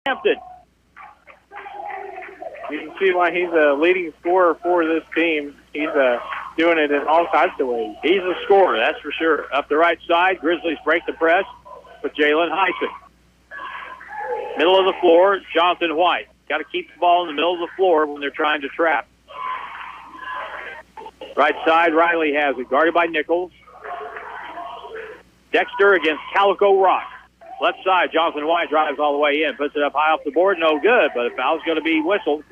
Hampton. You can see why he's a leading scorer for this team. He's doing it in all types of ways. He's a scorer, that's for sure. Up the right side, Grizzlies break the press with Jalen Heisen. Middle of the floor, Jonathan White. Got to keep the ball in the middle of the floor when they're trying to trap. Right side, Riley has it, guarded by Nichols. Dexter against Calico Rock. Left side, Jonathan White drives all the way in, puts it up high off the board, no good, but a foul's going to be whistled.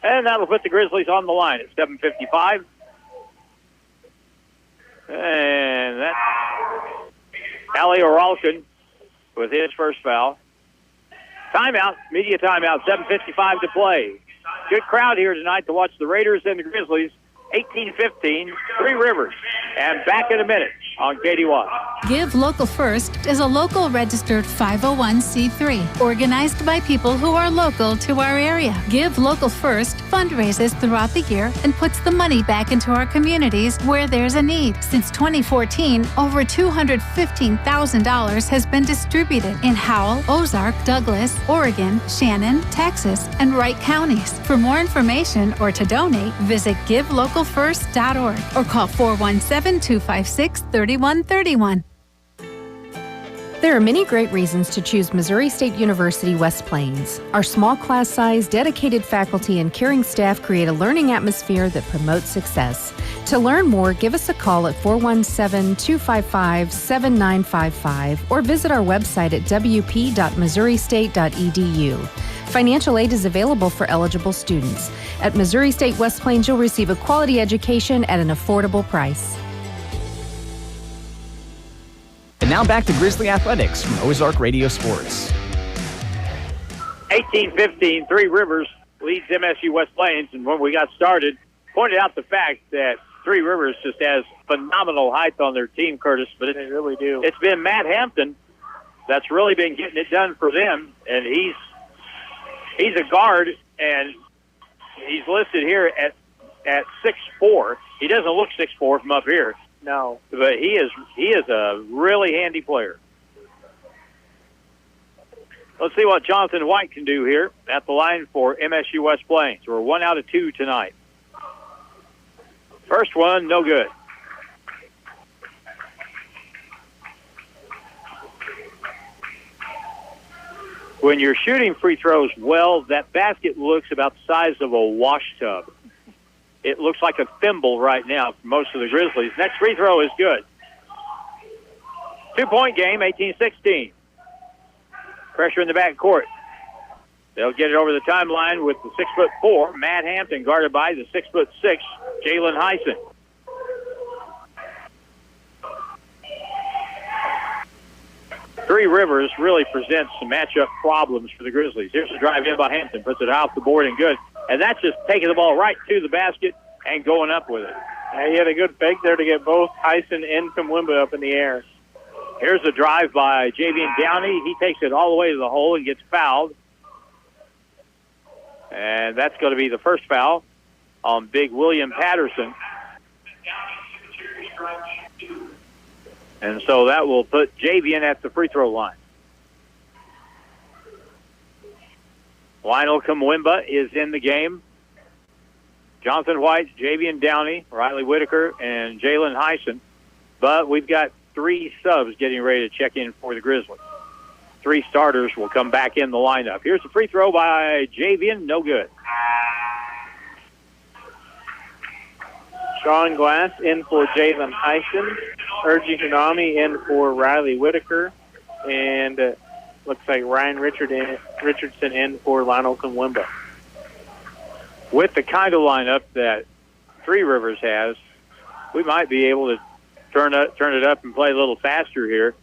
And that'll put the Grizzlies on the line at 7:55. And that's Ali Oralkin with his first foul. Timeout, media timeout, 7:55 to play. Good crowd here tonight to watch the Raiders and the Grizzlies. 18-15, Three Rivers. And back in a minute on KDY. Give Local First is a local registered 501c3 organized by people who are local to our area. Give Local First fundraises throughout the year and puts the money back into our communities where there's a need. Since 2014, over $215,000 has been distributed in Howell, Ozark, Douglas, Oregon, Shannon, Texas, and Wright counties. For more information or to donate, visit givelocalfirst.org or call 417-256-3131. There are many great reasons to choose Missouri State University West Plains. Our small class size, dedicated faculty, and caring staff create a learning atmosphere that promotes success. To learn more, give us a call at 417-255-7955 or visit our website at wp.missouristate.edu. Financial aid is available for eligible students. At Missouri State West Plains, you'll receive a quality education at an affordable price. And now back to Grizzly Athletics from Ozark Radio Sports. 18-15, Three Rivers leads MSU West Plains. And when we got started, pointed out the fact that Three Rivers just has phenomenal height on their team, Curtis. But They really do. It's been Matt Hampton that's really been getting it done for them. And he's a guard, and he's listed here at 6'4". He doesn't look 6'4" from up here. No. But he is a really handy player. Let's see what Jonathan White can do here at the line for MSU West Plains. We're 1 out of 2 tonight. First one, no good. When you're shooting free throws well, that basket looks about the size of a wash tub. It looks like a thimble right now for most of the Grizzlies. Next free throw is good. 2-point game, 18-16. Pressure in the back court. They'll get it over the timeline with the 6'4", Matt Hampton, guarded by the 6'6", Jalen Heisen. Three Rivers really presents some matchup problems for the Grizzlies. Here's the drive in by Hampton, puts it off the board and good. And that's just taking the ball right to the basket and going up with it. He had a good fake there to get both Heisen and Kumwimba up in the air. Here's a drive by Javian Downey. He takes it all the way to the hole and gets fouled. And that's going to be the first foul on Big William Patterson. And so that will put Javian at the free throw line. Lionel Kumwimba is in the game. Jonathan White, Javian Downey, Riley Whitaker, and Jalen Heisen. But we've got 3 subs getting ready to check in for the Grizzlies. 3 starters will come back in the lineup. Here's the free throw by Javian, no good. Sean Glass in for Jalen Heisen. Urgi Hanami in for Riley Whitaker. And looks like Ryan Richardson in for Lionel Kumwimba. With the kind of lineup that Three Rivers has, we might be able to turn it up and play a little faster here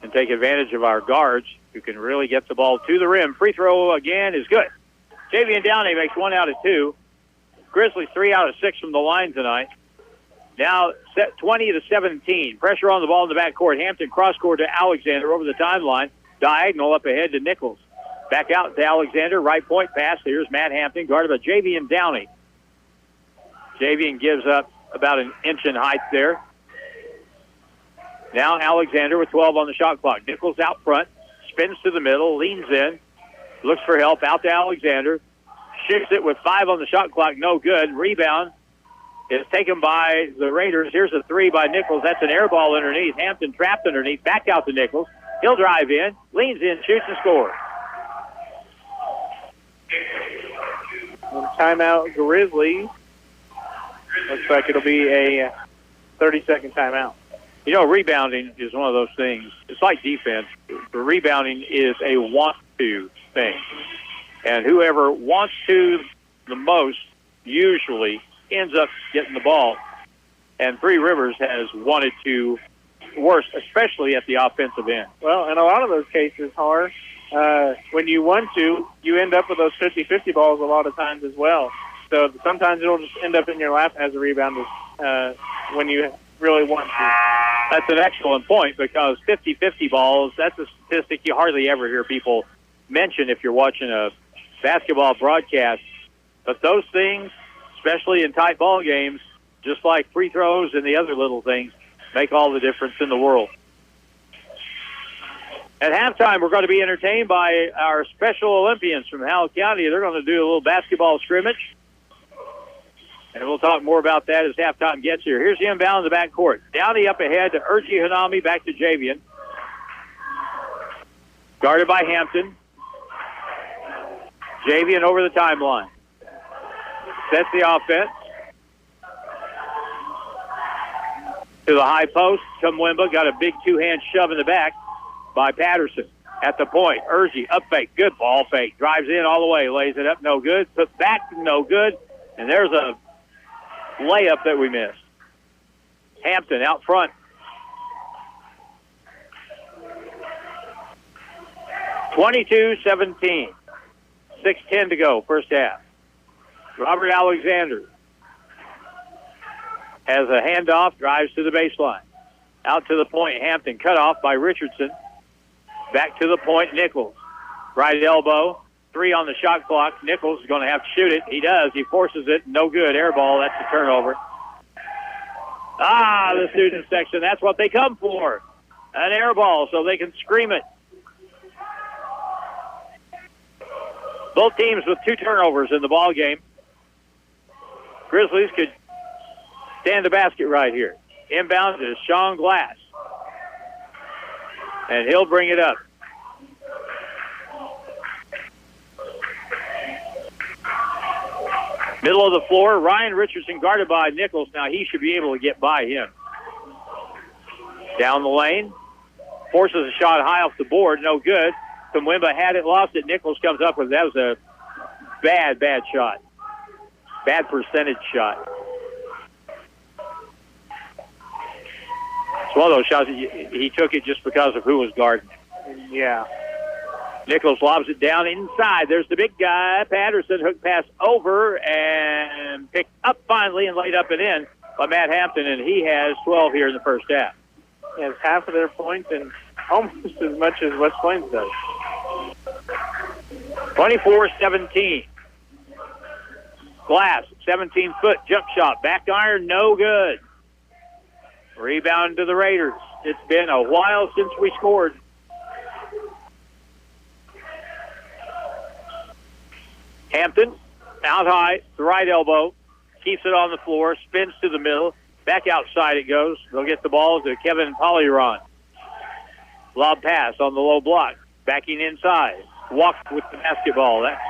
and take advantage of our guards who can really get the ball to the rim. Free throw again is good. Javian Downey makes 1 out of 2. Grizzlies 3 out of 6 from the line tonight. Now set 20-17. Pressure on the ball in the backcourt. Hampton cross court to Alexander over the timeline. Diagonal up ahead to Nichols. Back out to Alexander. Right point pass. Here's Matt Hampton, guarded by Javian Downey. Javian gives up about an inch in height there. Now Alexander with 12 on the shot clock. Nichols out front. Spins to the middle. Leans in. Looks for help. Out to Alexander. Shoots it with 5 on the shot clock. No good. Rebound is taken by the Raiders. Here's a 3 by Nichols. That's an air ball underneath. Hampton trapped underneath. Back out to Nichols. He'll drive in. Leans in. Shoots and scores. And timeout, Grizzlies. Looks like it'll be a 30-second timeout. You know, rebounding is one of those things. It's like defense. But rebounding is a want-to thing. And whoever wants to the most usually ends up getting the ball. And Three Rivers has wanted to worse, especially at the offensive end. Well, in a lot of those cases, when you want to, you end up with those 50-50 balls a lot of times as well. So sometimes it'll just end up in your lap as a rebound when you really want to. That's an excellent point, because 50-50 balls, that's a statistic you hardly ever hear people mention if you're watching a basketball broadcast. But those things, especially in tight ball games, just like free throws and the other little things, make all the difference in the world. At halftime, we're going to be entertained by our Special Olympians from Howell County. They're going to do a little basketball scrimmage, and we'll talk more about that as halftime gets here. Here's the inbound in the backcourt. Downey up ahead to Urgi Hanami, back to Javian. Guarded by Hampton. Javian over the timeline. Sets the offense. To the high post. Tumwimba got a big two-hand shove in the back by Patterson. At the point, Urgi, up fake, good ball fake. Drives in all the way, lays it up, no good. Puts back, no good. And there's a layup that we missed. Hampton out front. (22-17). 6:10 to go, first half. Robert Alexander has a handoff, drives to the baseline. Out to the point, Hampton cut off by Richardson. Back to the point, Nichols. Right elbow, 3 on the shot clock. Nichols is going to have to shoot it. He does. He forces it. No good. Air ball. That's a turnover. The student section, that's what they come for. An air ball so they can scream it. Both teams with 2 turnovers in the ball game. Grizzlies could stand the basket right here. Inbound is Sean Glass. And he'll bring it up. Middle of the floor, Ryan Richardson guarded by Nichols. Now he should be able to get by him. Down the lane. Forces a shot high off the board. No good. Tumwimba had it, lost it. Nichols comes up with it. That was a bad shot. Bad percentage shot. It's one of those shots that he took it just because of who was guarding. Yeah. Nichols lobs it down inside. There's the big guy. Patterson, hook pass over and picked up finally and laid up and in by Matt Hampton, and he has 12 here in the first half. He has half of their points and almost as much as West Plains does. 24-17. Glass, 17-foot jump shot. Back iron, no good. Rebound to the Raiders. It's been a while since we scored. Hampton, out high, the right elbow, keeps it on the floor, spins to the middle, back outside it goes. They'll get the ball to Kevin Polyron. Lob pass on the low block, backing inside. Walked with the basketball. That's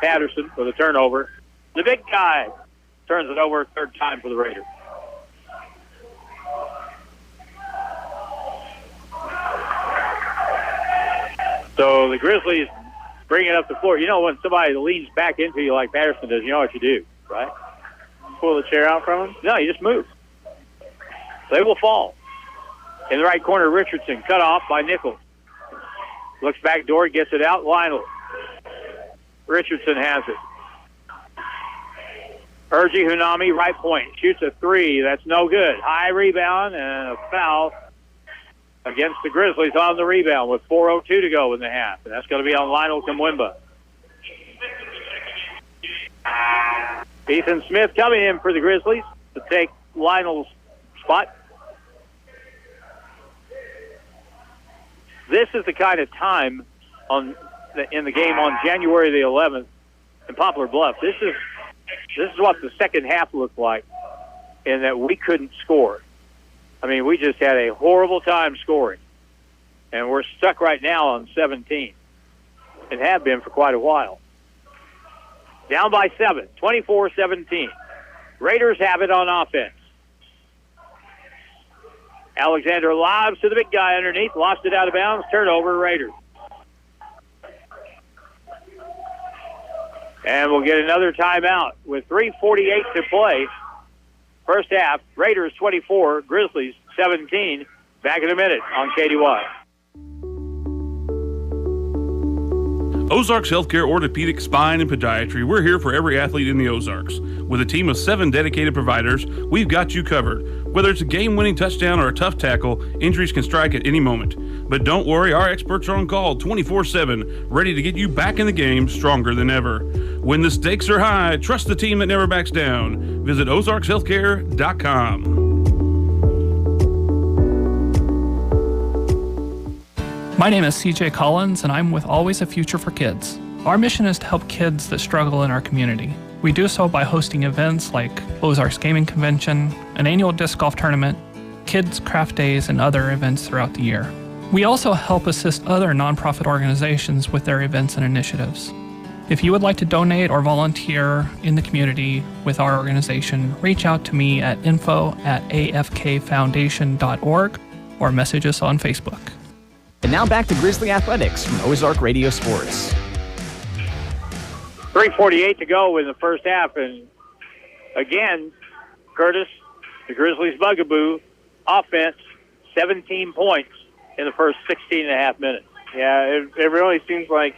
Patterson for the turnover. The big guy turns it over 3rd time for the Raiders. So the Grizzlies bring it up the floor. You know, when somebody leans back into you like Patterson does, you know what you do, right? Pull the chair out from him? No, you just move. They will fall. In the right corner, Richardson, cut off by Nichols. Looks back door, gets it out. Lionel. Richardson has it. Urgi Hunami, right point. Shoots a 3. That's no good. High rebound and a foul against the Grizzlies on the rebound with 4:02 to go in the half. And that's going to be on Lionel Tumwimba. Ethan Smith coming in for the Grizzlies to take Lionel's spot. This is the kind of time on in the game on January the 11th in Poplar Bluff. This is what the second half looked like, in that we couldn't score. I mean, we just had a horrible time scoring, and we're stuck right now on 17 and have been for quite a while. Down by 7, 24-17. Raiders have it on offense. Alexander lobs to the big guy underneath, lost it out of bounds, turnover, Raiders. And we'll get another timeout with 3:48 to play. First half, Raiders 24, Grizzlies 17. Back in a minute on KDY. Ozarks Healthcare Orthopedic, Spine, and Podiatry. We're here for every athlete in the Ozarks. With a team of 7 dedicated providers, we've got you covered. Whether it's a game-winning touchdown or a tough tackle, injuries can strike at any moment. But don't worry, our experts are on call 24/7, ready to get you back in the game stronger than ever. When the stakes are high, trust the team that never backs down. Visit ozarkshealthcare.com. My name is CJ Collins, and I'm with Always a Future for Kids. Our mission is to help kids that struggle in our community. We do so by hosting events like Ozarks Gaming Convention, an annual disc golf tournament, kids' craft days, and other events throughout the year. We also help assist other nonprofit organizations with their events and initiatives. If you would like to donate or volunteer in the community with our organization, reach out to me at info@afkfoundation.org or message us on Facebook. And now back to Grizzly Athletics from Ozark Radio Sports. 3:48 to go in the first half, and again, Curtis, the Grizzlies' bugaboo, offense, 17 points in the first 16 and a half minutes. Yeah, it really seems like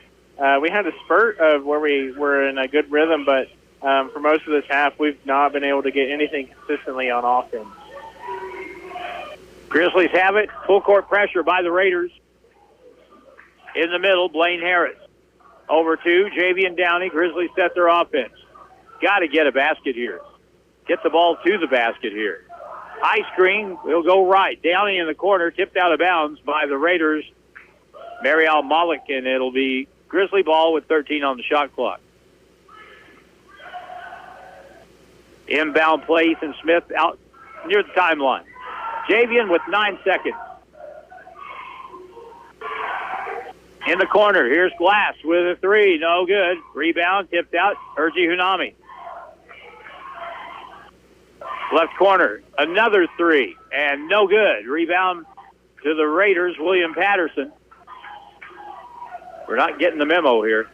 we had a spurt of where we were in a good rhythm, but for most of this half, we've not been able to get anything consistently on offense. Grizzlies have it. Full court pressure by the Raiders. In the middle, Blaine Harris. Over to Javian Downey. Grizzlies set their offense. Got to get a basket here. Get the ball to the basket here. High screen will go right. Downey in the corner, tipped out of bounds by the Raiders. Mariel Malik, and it'll be Grizzly ball with 13 on the shot clock. Inbound play, Ethan Smith out near the timeline. Javian with 9 seconds. In the corner, here's Glass with a 3. No good. Rebound, tipped out. Urgi Hunami. Left corner, another 3. And no good. Rebound to the Raiders, William Patterson. We're not getting the memo here.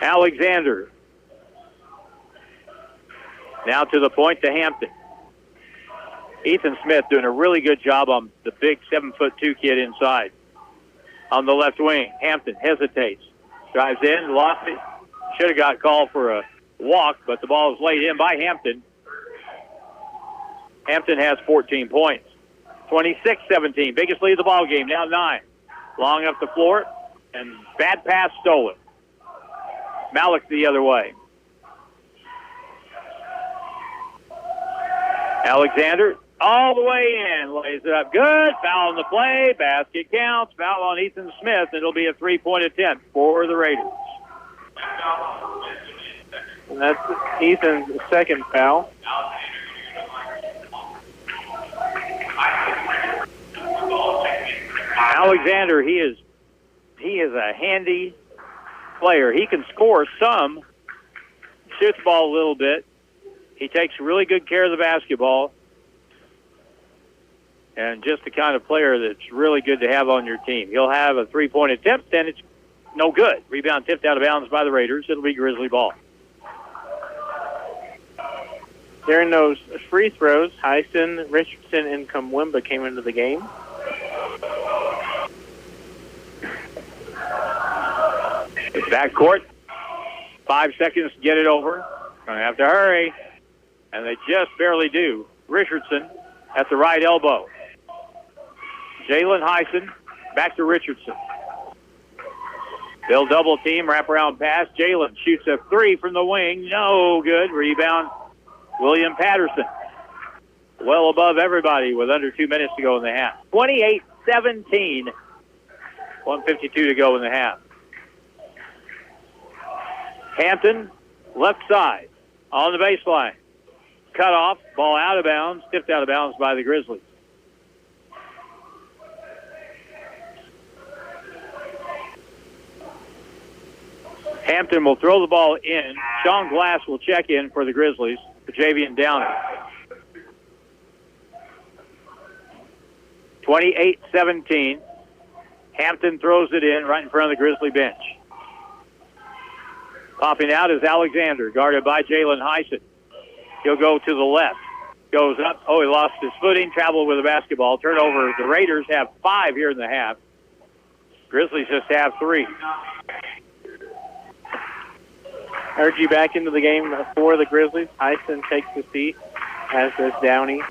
Alexander. Now to the point to Hampton. Ethan Smith doing a really good job on the big 7'2" kid inside. On the left wing, Hampton hesitates. Drives in, lost it. Should have got called for a walk, but the ball is laid in by Hampton. Hampton has 14 points. 26-17, biggest lead of the ball game, now 9. Long up the floor, and bad pass stolen. Malik the other way. Alexander all the way in, lays it up good. Foul on the play, basket counts. Foul on Ethan Smith. It'll be a 3-point attempt for the Raiders. And that's Ethan's second foul. Alexander, he is a handy player. He can score some, shoots the ball a little bit. He takes really good care of the basketball. And just the kind of player that's really good to have on your team. He'll have a 3-point attempt, and it's no good. Rebound tipped out of bounds by the Raiders. It'll be Grizzly ball. During those free throws, Heisen, Richardson, and Kamwimba came into the game. Backcourt, 5 seconds to get it over. Going to have to hurry. And they just barely do. Richardson at the right elbow. Jalen Heisen back to Richardson. They'll double team, wraparound pass. Jalen shoots a 3 from the wing. No good. Rebound, William Patterson. Well above everybody with under 2 minutes to go in the half. 28-17. 1:52 to go in the half. Hampton, left side, on the baseline. Cut off, ball out of bounds, tipped out of bounds by the Grizzlies. Hampton will throw the ball in. Sean Glass will check in for the Grizzlies, for Javian Downey. 28-17. Hampton throws it in right in front of the Grizzly bench. Popping out is Alexander, guarded by Jalen Heisen. He'll go to the left. Goes up. Oh, he lost his footing, traveled with a basketball. Turnover. The Raiders have 5 here in the half. Grizzlies just have 3. Urge back into the game for the Grizzlies. Heisen takes the seat, as does Downey.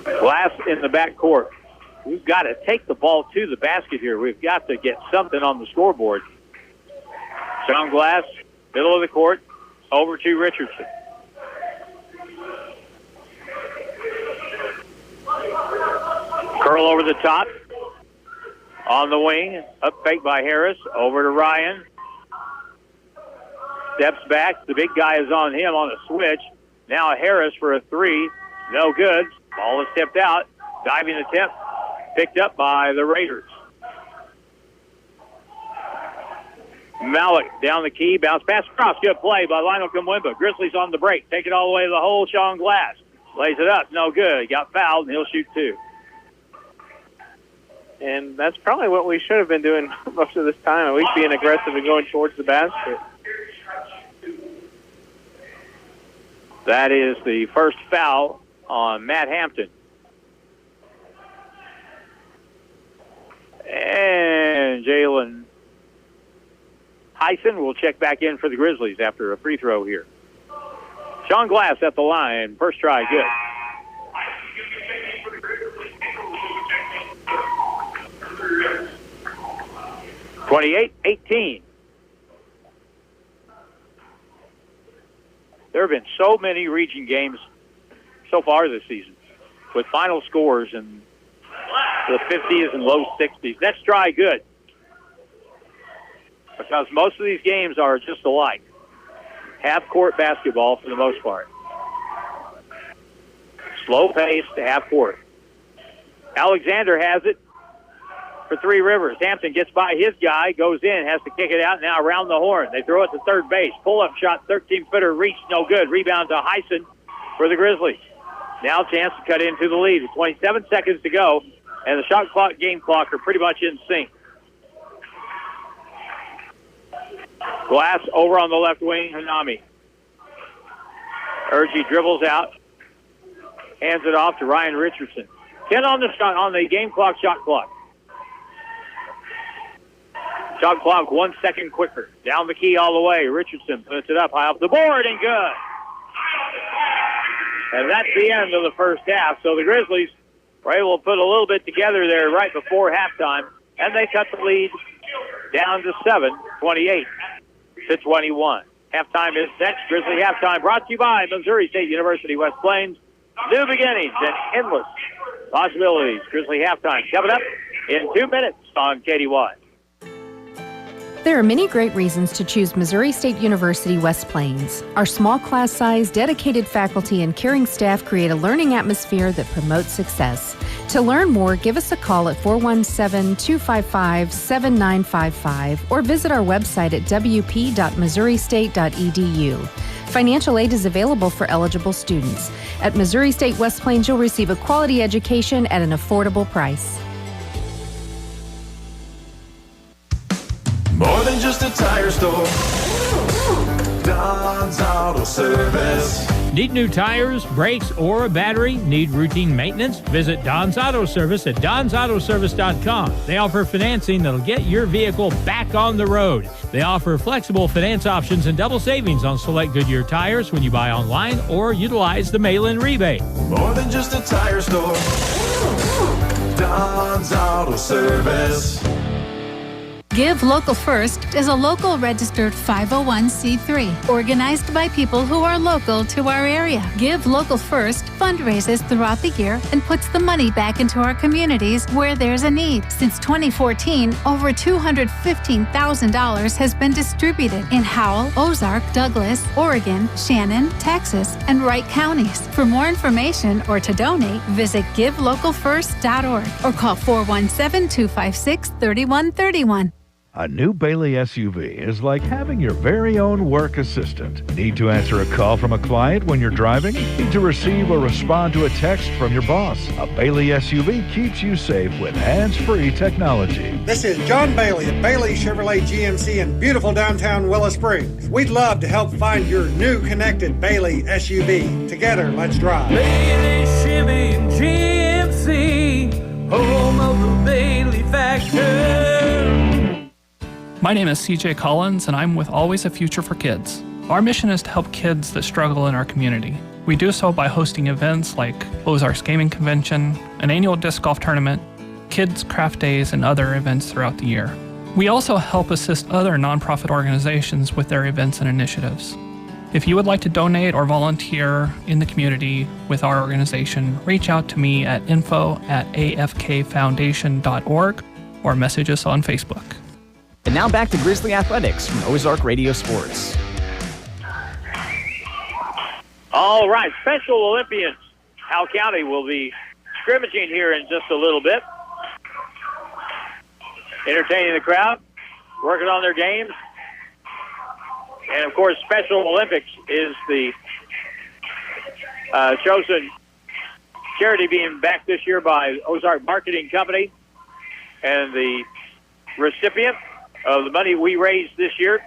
Glass in the backcourt. We've got to take the ball to the basket here. We've got to get something on the scoreboard. Sean Glass, middle of the court, over to Richardson. Curl over the top. On the wing, up fake by Harris, over to Ryan. Steps back. The big guy is on him on a switch. Now Harris for a 3. No good. Ball is tipped out. Diving attempt. Picked up by the Raiders. Malik down the key. Bounce pass across. Good play by Lionel Kumwimba. Grizzlies on the break. Take it all the way to the hole. Sean Glass lays it up. No good. He got fouled, and he'll shoot 2. And that's probably what we should have been doing most of this time, at least being aggressive and going towards the basket. That is the first foul on Matt Hampton. And Jalen Heisen will check back in for the Grizzlies after a free throw here. Sean Glass at the line. First try, good. (28-18). There have been so many region games so far this season with final scores in the 50s and low 60s. That's dry good because most of these games are just alike. Half-court basketball for the most part. Slow-paced half-court. Alexander has it for Three Rivers. Hampton gets by his guy, goes in, has to kick it out now around the horn. They throw it to third base. Pull-up shot, 13-footer, reach, no good. Rebound to Heisen for the Grizzlies. Now a chance to cut into the lead. 27 seconds to go, and the shot clock, game clock are pretty much in sync. Glass over on the left wing, Hanami. Urgi dribbles out, hands it off to Ryan Richardson. 10 on the shot on the game clock, shot clock. Shot clock 1 second quicker. Down the key all the way. Richardson puts it up high off the board and good. And that's the end of the first half. So the Grizzlies were able to put a little bit together there right before halftime, and they cut the lead down to 7, 28-21. Halftime is next. Grizzly halftime brought to you by Missouri State University West Plains. New beginnings and endless possibilities. Grizzly halftime coming up in 2 minutes on KDY. There are many great reasons to choose Missouri State University West Plains. Our small class size, dedicated faculty, and caring staff create a learning atmosphere that promotes success. To learn more, give us a call at 417-255-7955 or visit our website at wp.missouristate.edu. Financial aid is available for eligible students. At Missouri State West Plains, you'll receive a quality education at an affordable price. More than just a tire store. Don's Auto Service. Need new tires, brakes, or a battery? Need routine maintenance? Visit Don's Auto Service at donsautoservice.com. They offer financing that'll get your vehicle back on the road. They offer flexible finance options and double savings on select Goodyear tires when you buy online or utilize the mail-in rebate. More than just a tire store. Don's Auto Service. Give Local First is a local registered 501c3 organized by people who are local to our area. Give Local First fundraises throughout the year and puts the money back into our communities where there's a need. Since 2014, over $215,000 has been distributed in Howell, Ozark, Douglas, Oregon, Shannon, Texas, and Wright counties. For more information or to donate, visit givelocalfirst.org or call 417-256-3131. A new Bailey SUV is like having your very own work assistant. Need to answer a call from a client when you're driving? Need to receive or respond to a text from your boss? A Bailey SUV keeps you safe with hands-free technology. This is John Bailey at Bailey Chevrolet GMC in beautiful downtown Willow Springs. We'd love to help find your new connected Bailey SUV. Together, let's drive. Bailey Chevy and GMC, home of the Bailey Factor. My name is CJ Collins, and I'm with Always a Future for Kids. Our mission is to help kids that struggle in our community. We do so by hosting events like Ozarks Gaming Convention, an annual disc golf tournament, kids' craft days, and other events throughout the year. We also help assist other nonprofit organizations with their events and initiatives. If you would like to donate or volunteer in the community with our organization, reach out to me at info@afkfoundation.org or message us on Facebook. And now back to Grizzly Athletics from Ozark Radio Sports. All right, Special Olympians. Howell County will be scrimmaging here in just a little bit. Entertaining the crowd, working on their games. And, of course, Special Olympics is the chosen charity being backed this year by Ozark Marketing Company. And the recipient of the money we raised this year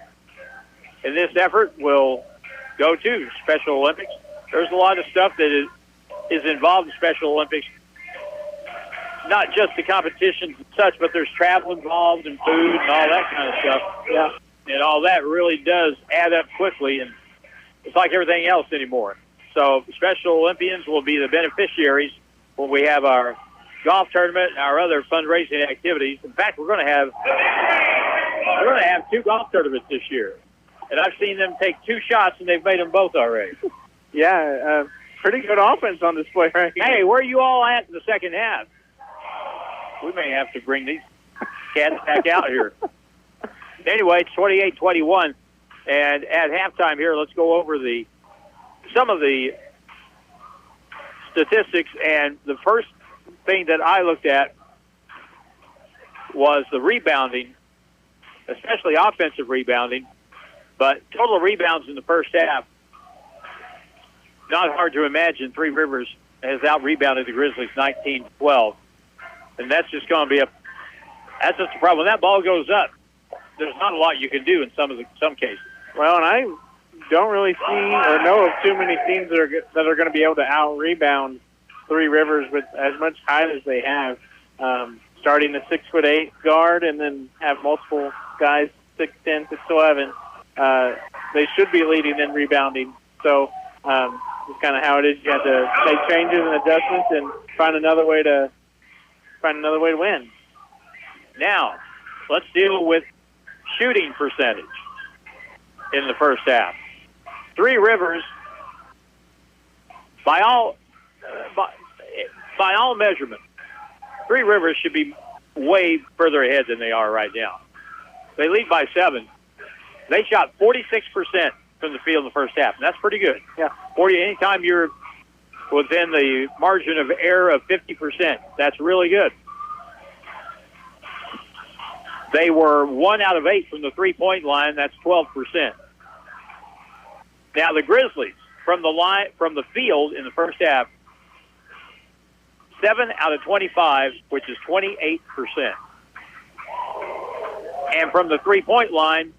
in this effort will go to Special Olympics. There's a lot of stuff that is involved in Special Olympics. Not just the competitions and such, but there's travel involved and food and all that kind of stuff. Yeah. And all that really does add up quickly, and it's like everything else anymore. So Special Olympians will be the beneficiaries when we have our golf tournament and our other fundraising activities. In fact, we're going to have two golf tournaments this year. And I've seen them take two shots, and they've made them both already. Yeah, pretty good offense on display right here. Hey, where are you all at in the second half? We may have to bring these cats back out here. Anyway, it's 28-21. And at halftime here, let's go over some of the statistics. And the first thing that I looked at was the rebounding, especially offensive rebounding, but total rebounds in the first half. Not hard to imagine. Three Rivers has out-rebounded the Grizzlies 19-12. And that's just going to be that's just the problem. When that ball goes up, there's not a lot you can do in some cases. Well, and I don't really see or know of too many teams that are going to be able to out-rebound Three Rivers with as much height as they have. Starting a 6'8" guard and then have multiple guys 6'10", 6'11". They should be leading in rebounding. So it's kind of how it is. You have to make changes and adjustments and find another way to win. Now, let's deal with shooting percentage in the first half. Three Rivers, by all measurements, Three Rivers should be way further ahead than they are right now. They lead by 7. They shot 46% from the field in the first half, and that's pretty good. Yeah. Anytime you're within the margin of error of 50%, that's really good. They were 1 out of 8 from the three-point line. That's 12%. Now the Grizzlies from the field in the first half, 7 out of 25, which is 28%. And from the three-point line,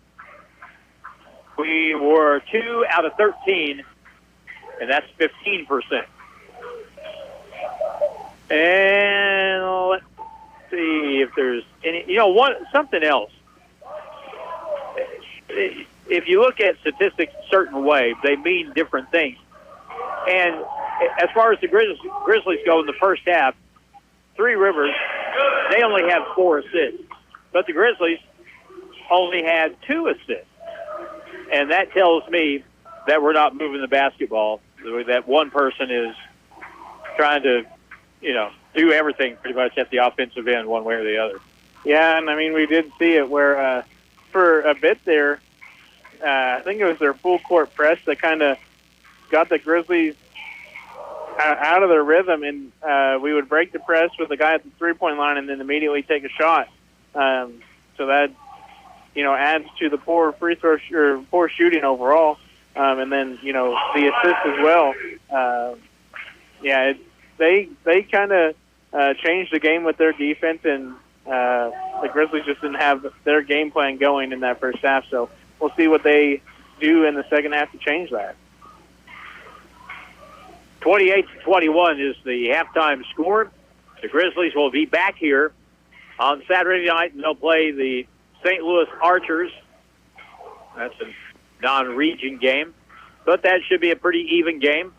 we were 2 out of 13, and that's 15%. And let's see if there's any, something else. If you look at statistics a certain way, they mean different things. And as far as the Grizzlies go in the first half, 3 Rivers, they only have 4 assists. But the Grizzlies, 7 out of 25, which is 28%. And from the three-point line, we were 2 out of 13, and that's 15%. only had 2 assists. And that tells me that we're not moving the basketball, that one person is trying to, do everything pretty much at the offensive end one way or the other. Yeah, and I mean, we did see it where for a bit there, I think it was their full court press that kind of got the Grizzlies out of their rhythm, and we would break the press with the guy at the three-point line and then immediately take a shot. So that, adds to the poor free throw or poor shooting overall. And then, the assist as well. They kind of changed the game with their defense, and the Grizzlies just didn't have their game plan going in that first half. So we'll see what they do in the second half to change that. 28-21 is the halftime score. The Grizzlies will be back here on Saturday night, and they'll play the St. Louis Archers. That's a non-region game, but that should be a pretty even game.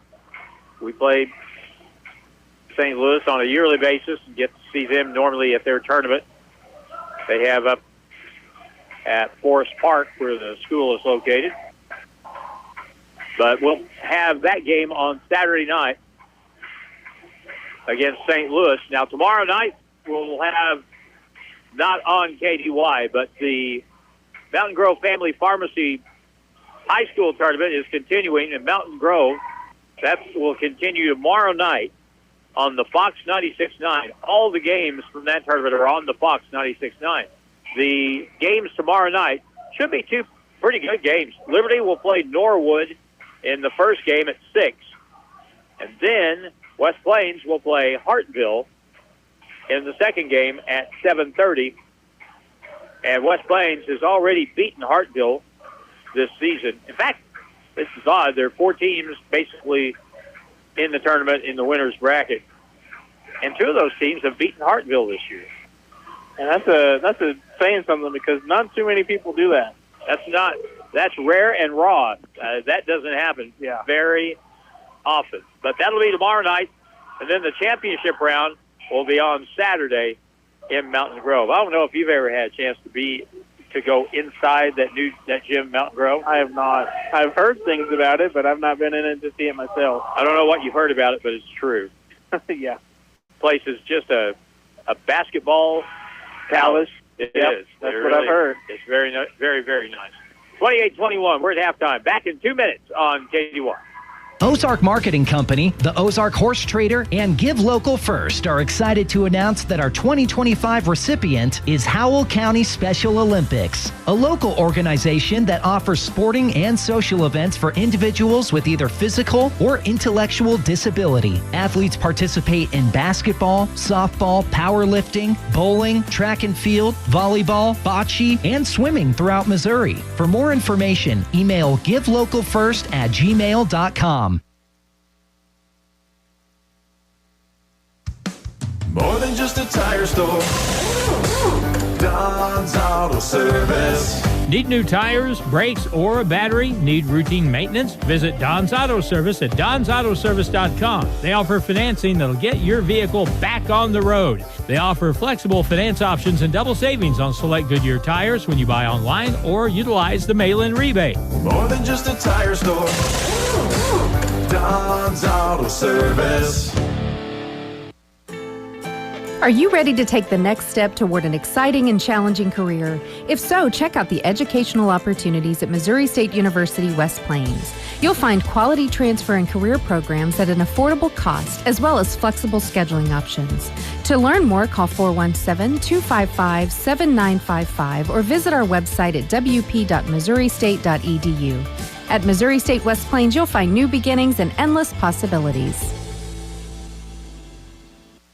We play St. Louis on a yearly basis and get to see them normally at their tournament they have up at Forest Park, where the school is located. But we'll have that game on Saturday night against St. Louis. Now, tomorrow night, we'll have, not on KDY, but the Mountain Grove Family Pharmacy High School tournament is continuing in Mountain Grove. That will continue tomorrow night on the Fox 96.9. All the games from that tournament are on the Fox 96.9. The games tomorrow night should be 2 pretty good games. Liberty will play Norwood in the first game at 6. And then West Plains will play Hartville in the second game at 7:30. And West Plains has already beaten Hartville this season. In fact, this is odd. There are 4 teams basically in the tournament in the winner's bracket. And 2 of those teams have beaten Hartville this year. And that's a saying something, because not too many people do that. That's rare and raw. That doesn't happen very often. But that'll be tomorrow night. And then the championship round will be on Saturday in Mountain Grove. I don't know if you've ever had a chance to go inside that gym, Mountain Grove. I have not. I've heard things about it, but I've not been in it to see it myself. I don't know what you've heard about it, but it's true. Yeah. Place is just a basketball palace. It is. That's what I've heard. It's very, very, very nice. 28-21. We're at halftime. Back in 2 minutes on KDY. Ozark Marketing Company, the Ozark Horse Trader, and Give Local First are excited to announce that our 2025 recipient is Howell County Special Olympics, a local organization that offers sporting and social events for individuals with either physical or intellectual disability. Athletes participate in basketball, softball, powerlifting, bowling, track and field, volleyball, bocce, and swimming throughout Missouri. For more information, email givelocalfirst@gmail.com. More than just a tire store. Don's Auto Service. Need new tires, brakes, or a battery? Need routine maintenance? Visit Don's Auto Service at donsautoservice.com. They offer financing that'll get your vehicle back on the road. They offer flexible finance options and double savings on select Goodyear tires when you buy online or utilize the mail-in rebate. More than just a tire store. Don's Auto Service. Are you ready to take the next step toward an exciting and challenging career? If so, check out the educational opportunities at Missouri State University West Plains. You'll find quality transfer and career programs at an affordable cost, as well as flexible scheduling options. To learn more, call 417-255-7955 or visit our website at wp.missouristate.edu. At Missouri State West Plains, you'll find new beginnings and endless possibilities.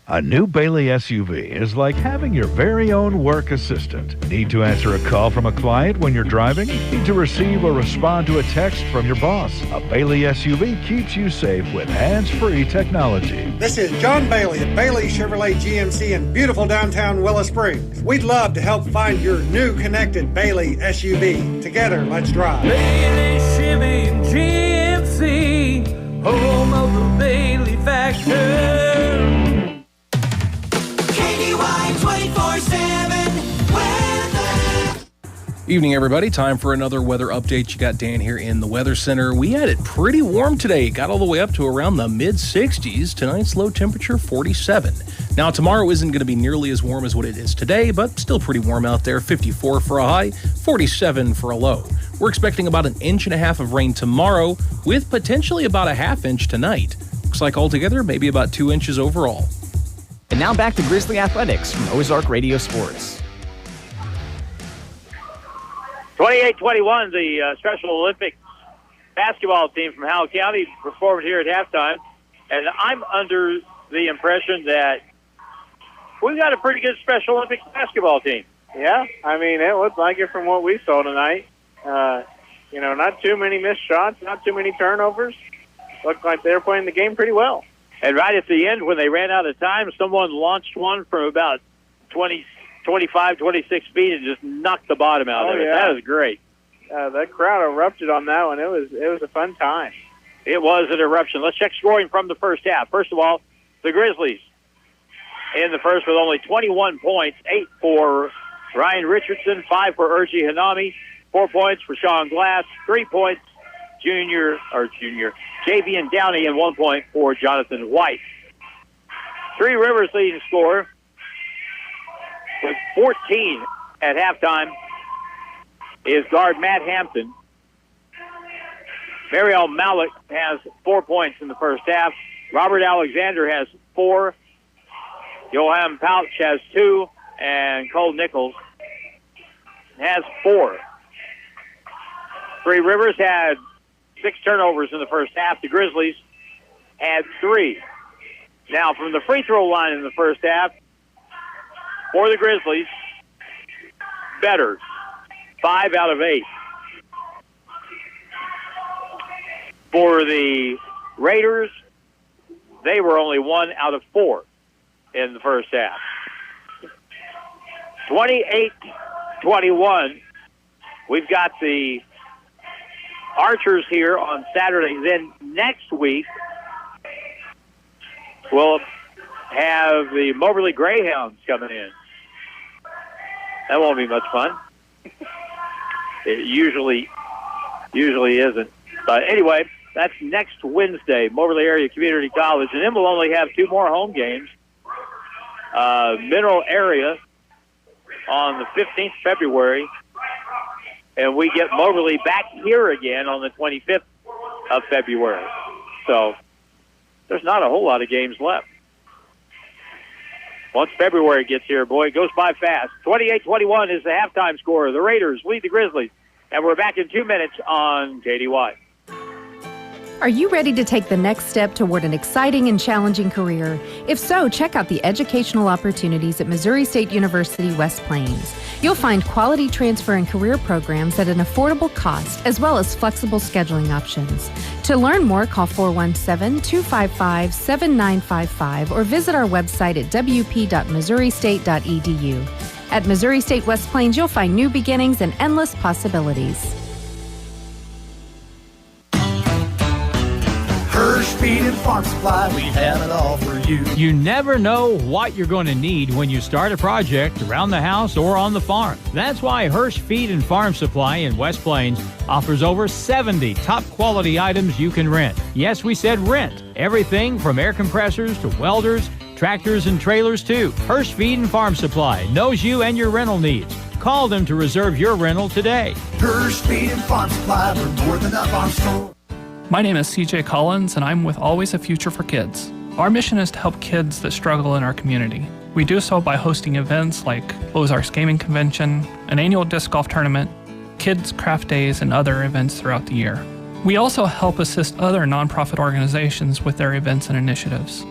A new Bailey SUV is like having your very own work assistant. Need to answer a call from a client when you're driving? Need to receive or respond to a text from your boss? A Bailey SUV keeps you safe with hands-free technology. This is John Bailey at Bailey Chevrolet GMC in beautiful downtown Willow Springs. We'd love to help find your new connected Bailey SUV. Together, let's drive. Bailey Chevy and GMC, home of the Bailey Factor. 24/7 weather. Evening, everybody. Time for another weather update. You got Dan here in the Weather Center. We had it pretty warm today. Got all the way up to around the mid-60s. Tonight's low temperature, 47. Now, tomorrow isn't going to be nearly as warm as what it is today, but still pretty warm out there. 54 for a high, 47 for a low. We're expecting about 1.5 inches of rain tomorrow, with potentially about a 1/2 inch tonight. Looks like altogether, maybe about 2 inches overall. And now back to Grizzly Athletics from Ozark Radio Sports. 28-21, the Special Olympics basketball team from Howell County performed here at halftime. And I'm under the impression that we've got a pretty good Special Olympics basketball team. Yeah, I mean, it looked like it from what we saw tonight. Not too many missed shots, not too many turnovers. Looked like they were playing the game pretty well. And right at the end, when they ran out of time, someone launched one from about 25, 26 feet and just knocked the bottom out of it. Yeah. That was great. That crowd erupted on that one. It was a fun time. It was an eruption. Let's check scoring from the first half. First of all, the Grizzlies in the first with only 21 points, 8 for Ryan Richardson, 5 for Urgi Hanami, 4 points for Sean Glass, 3 points Javian Downey, and 1 point for Jonathan White. Three Rivers leading scorer with 14 at halftime is guard Matt Hampton. Mariel Malik has 4 points in the first half. Robert Alexander has 4. Johan Pouch has 2. And Cole Nichols has 4. Three Rivers had 6 turnovers in the first half. The Grizzlies had 3. Now, from the free throw line in the first half, for the Grizzlies, better, 5 out of 8. For the Raiders, they were only 1 out of 4 in the first half. 28-21. We've got the Archers here on Saturday. Then next week, we'll have the Moberly Greyhounds coming in. That won't be much fun. It usually isn't. But anyway, that's next Wednesday, Moberly Area Community College. And then we'll only have 2 more home games. Mineral Area on the 15th of February. And we get Moberly back here again on the 25th of February. So there's not a whole lot of games left. Once February gets here, boy, it goes by fast. 28-21 is the halftime score. The Raiders lead the Grizzlies. And we're back in 2 minutes on KDY. Are you ready to take the next step toward an exciting and challenging career? If so, check out the educational opportunities at Missouri State University West Plains. You'll find quality transfer and career programs at an affordable cost, as well as flexible scheduling options. To learn more, call 417-255-7955 or visit our website at wp.missouristate.edu. At Missouri State West Plains, you'll find new beginnings and endless possibilities. Hirsch Feed and Farm Supply, we have it all for you. You never know what you're going to need when you start a project around the house or on the farm. That's why Hirsch Feed and Farm Supply in West Plains offers over 70 top quality items you can rent. Yes, we said rent. Everything from air compressors to welders, tractors and trailers too. Hirsch Feed and Farm Supply knows you and your rental needs. Call them to reserve your rental today. Hirsch Feed and Farm Supply, we're more than a farm store. My name is CJ Collins, and I'm with Always a Future for Kids. Our mission is to help kids that struggle in our community. We do so by hosting events like Ozarks Gaming Convention, an annual disc golf tournament, kids' craft days, and other events throughout the year. We also help assist other nonprofit organizations with their events and initiatives.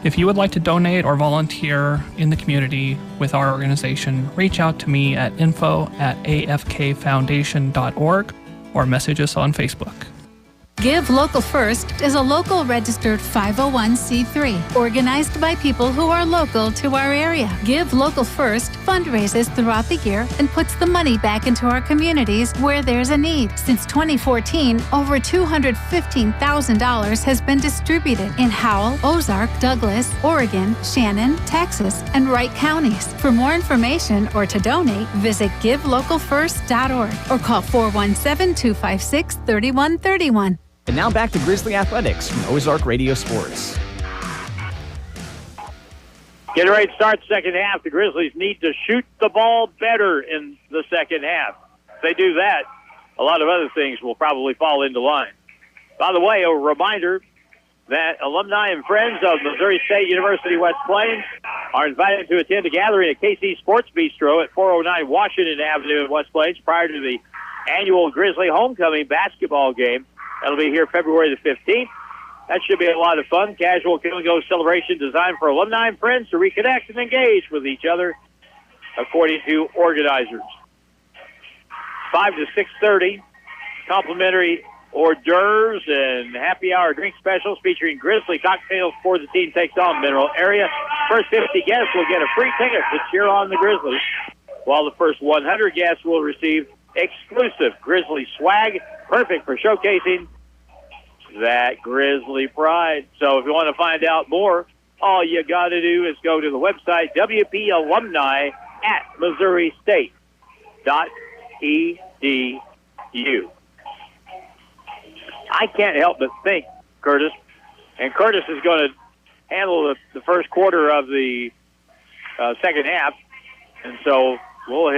If you would like to donate or volunteer in the community with our organization, reach out to me at info@afkfoundation.org or message us on Facebook. Give Local First is a local registered 501c3 organized by people who are local to our area. Give Local First fundraises throughout the year and puts the money back into our communities where there's a need. Since 2014, over $215,000 has been distributed in Howell, Ozark, Douglas, Oregon, Shannon, Texas, and Wright counties. For more information or to donate, visit givelocalfirst.org or call 417-256-3131. And now back to Grizzly Athletics from Ozark Radio Sports. Getting ready to start the second half. The Grizzlies need to shoot the ball better in the second half. If they do that, a lot of other things will probably fall into line. By the way, a reminder that alumni and friends of Missouri State University West Plains are invited to attend a gathering at KC Sports Bistro at 409 Washington Avenue in West Plains prior to the annual Grizzly homecoming basketball game. That'll be here February the 15th. That should be a lot of fun. Casual kill-and-go celebration designed for alumni and friends to reconnect and engage with each other, according to organizers. 5 to 6:30, complimentary hors d'oeuvres and happy hour drink specials featuring Grizzly cocktails before the team takes on Mineral Area. First 50 guests will get a free ticket to cheer on the Grizzlies, while the first 100 guests will receive exclusive Grizzly swag, perfect for showcasing that Grizzly pride. So if you want to find out more, all you got to do is go to the website, WPalumni@MissouriState.edu. I can't help but think, Curtis, and Curtis is going to handle the first quarter of the second half, and so we'll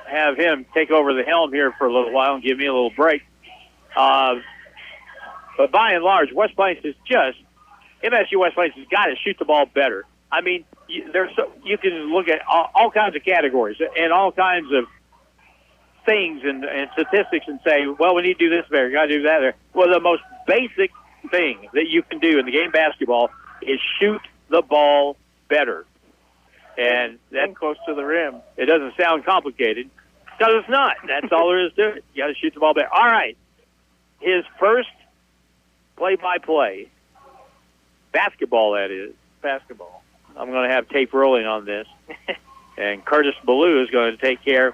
have him take over the helm here for a little while and give me a little break. But by and large, West Plains is MSU West Plains has got to shoot the ball better. I mean, you can look at all kinds of categories and all kinds of things and statistics and say, well, we need to do this better, got to do that better. Well, the most basic thing that you can do in the game of basketball is shoot the ball better. And that's close to the rim. It doesn't sound complicated because it's not. That's all there is to it. You got to shoot the ball better. All right. His first play-by-play, basketball that is. Basketball. I'm going to have tape rolling on this. And Curtis Ballou is going to take care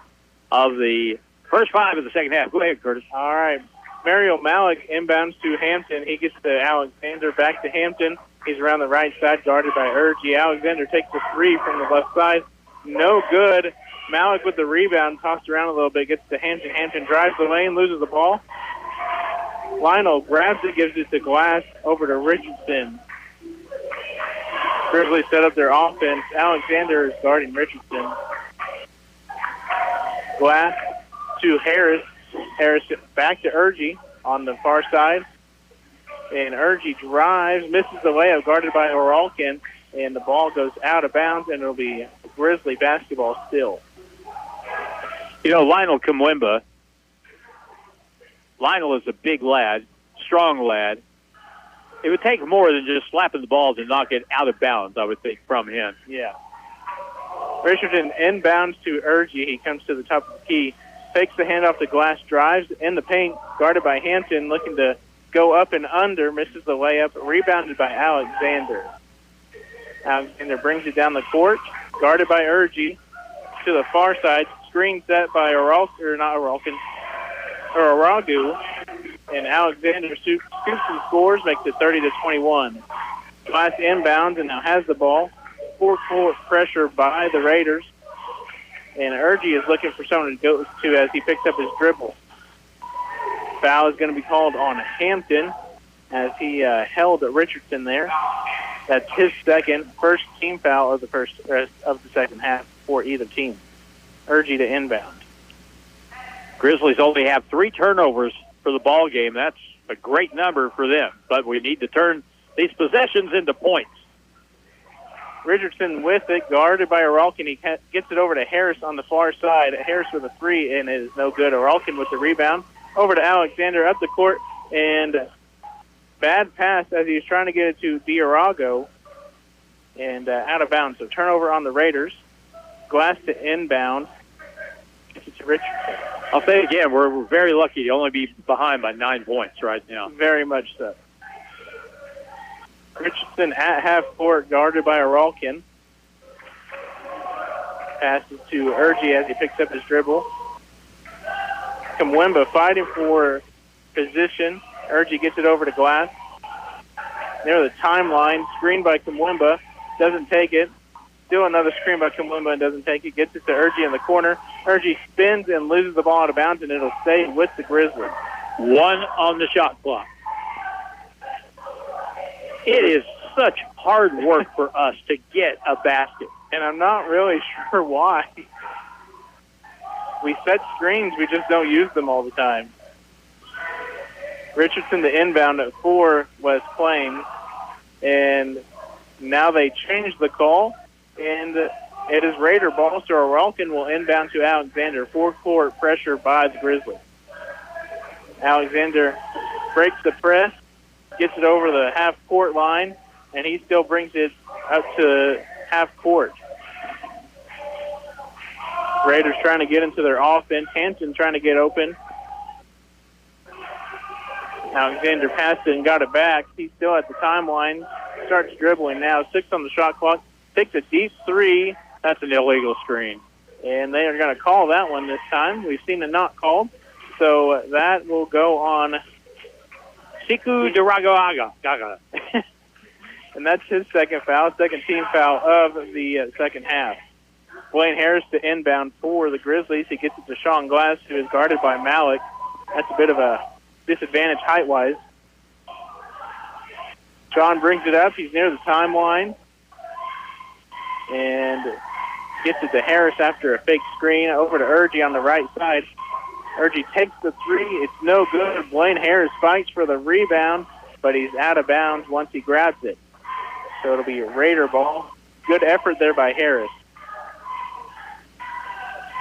of the first 5 of the second half. Go ahead, Curtis. All right. Mario Malik inbounds to Hampton. He gets to Alexander, back to Hampton. He's around the right side, guarded by Urgie. Alexander takes a 3 from the left side. No good. Malik with the rebound, tossed around a little bit, gets to Hampton. Hampton drives the lane, loses the ball. Lionel grabs it, gives it to Glass, over to Richardson. Grizzlies set up their offense. Alexander is guarding Richardson. Glass to Harris. Harris back to Urgie on the far side. And Urgie drives, misses the layup, guarded by Oralkin, and the ball goes out of bounds, and it'll be Grizzly basketball still. You know, Lionel Kumwemba, Lionel is a big lad, strong lad. It would take more than just slapping the ball to knock it out of bounds, I would think, from him. Yeah. Richardson inbounds to Urgie. He comes to the top of the key, takes the handoff to Glass, drives in the paint, guarded by Hampton, looking to go up and under, misses the layup, rebounded by Alexander. Alexander brings it down the court, guarded by Urgie, to the far side, screen set by Aragu, and Alexander scoops and scores, makes it 30-21. Glass inbounds and now has the ball. Full-court pressure by the Raiders, and Urgie is looking for someone to go to as he picks up his dribble. Foul is going to be called on Hampton as he held Richardson there. That's his first team foul of the second half for either team. Urgie to inbound. Grizzlies only have 3 turnovers for the ball game. That's a great number for them, but we need to turn these possessions into points. Richardson with it, guarded by Oralkin. He gets it over to Harris on the far side. Harris with a 3, and it is no good. Oralkin with the rebound. Over to Alexander up the court, and bad pass as he was trying to get it to Diarago, and out of bounds. So turnover on the Raiders. Glass to inbound. Gets it to Richardson. I'll say it again, we're very lucky to only be behind by 9 points right now. Very much so. Richardson at half court, guarded by Aralkin. Passes to Urgi as he picks up his dribble. Kamwemba fighting for position. Urgi gets it over to Glass. Near the timeline, screened by Kamwemba, doesn't take it. Still another screen by Kamwemba and doesn't take it. Gets it to Urgi in the corner. Urgi spins and loses the ball out of bounds, and it'll stay with the Grizzlies. 1 on the shot clock. It is such hard work for us to get a basket. And I'm not really sure why. We set screens, we just don't use them all the time. Richardson, the inbound for West Plains. And now they changed the call. And it is Raider ball, so Aralkin will inbound to Alexander. Four-court pressure by the Grizzlies. Alexander breaks the press, gets it over the half-court line, and he still brings it up to half-court. Raiders trying to get into their offense. Hanson trying to get open. Alexander passed it and got it back. He's still at the timeline. Starts dribbling now. 6 on the shot clock. Takes a deep 3. That's an illegal screen. And they are going to call that one this time. We've seen it not called. So that will go on Siku Daragaga. And that's his second foul, second team foul of the second half. Blaine Harris to inbound for the Grizzlies. He gets it to Sean Glass, who is guarded by Malik. That's a bit of a disadvantage height-wise. Sean brings it up. He's near the timeline. And gets it to Harris after a fake screen. Over to Urgi on the right side. Urgi takes the 3. It's no good. Blaine Harris fights for the rebound, but he's out of bounds once he grabs it. So it'll be a Raider ball. Good effort there by Harris.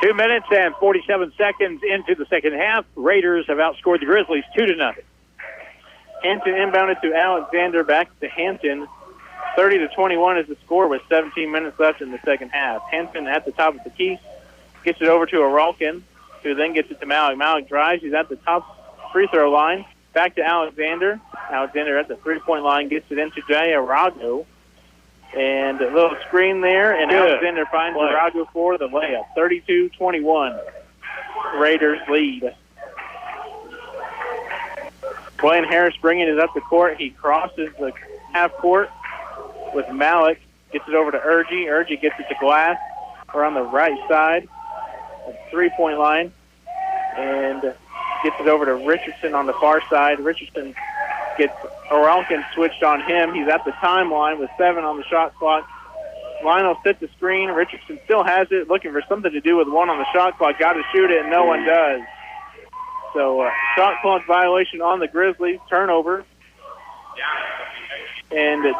2 minutes and 47 seconds into the second half. Raiders have outscored the Grizzlies 2-0. Hampton inbounded to Alexander, back to Hampton. 30-21 is the score with 17 minutes left in the second half. Hampton at the top of the key, gets it over to Aralkin, who then gets it to Malik. Malik drives. He's at the top free throw line. Back to Alexander. Alexander at the three-point line gets it into Jay Arago. And a little screen there, and Alexander finds Arago for the layup. 32-21. Raiders lead. Blaine Harris bringing it up the court. He crosses the half court with Malik. Gets it over to Urgi. Urgi gets it to Glass. We're on the right side of the three-point line. And gets it over to Richardson on the far side. Richardson gets Aralkin switched on him. He's at the timeline with 7 on the shot clock. Lionel set the screen. Richardson still has it, looking for something to do with 1 on the shot clock. Got to shoot it, and no one does. So shot clock violation on the Grizzlies. Turnover. And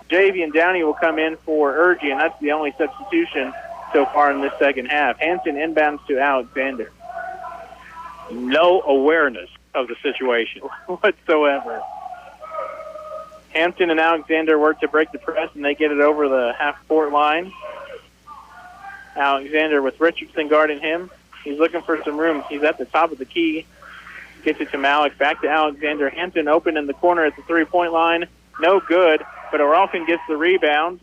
Javian Downey will come in for Urgi, and that's the only substitution so far in this second half. Hanson inbounds to Alexander. No awareness of the situation whatsoever. Hampton and Alexander work to break the press, and they get it over the half-court line. Alexander with Richardson guarding him. He's looking for some room. He's at the top of the key. Gets it to Malik. Back to Alexander. Hampton open in the corner at the three-point line. No good, but Aralkin gets the rebound.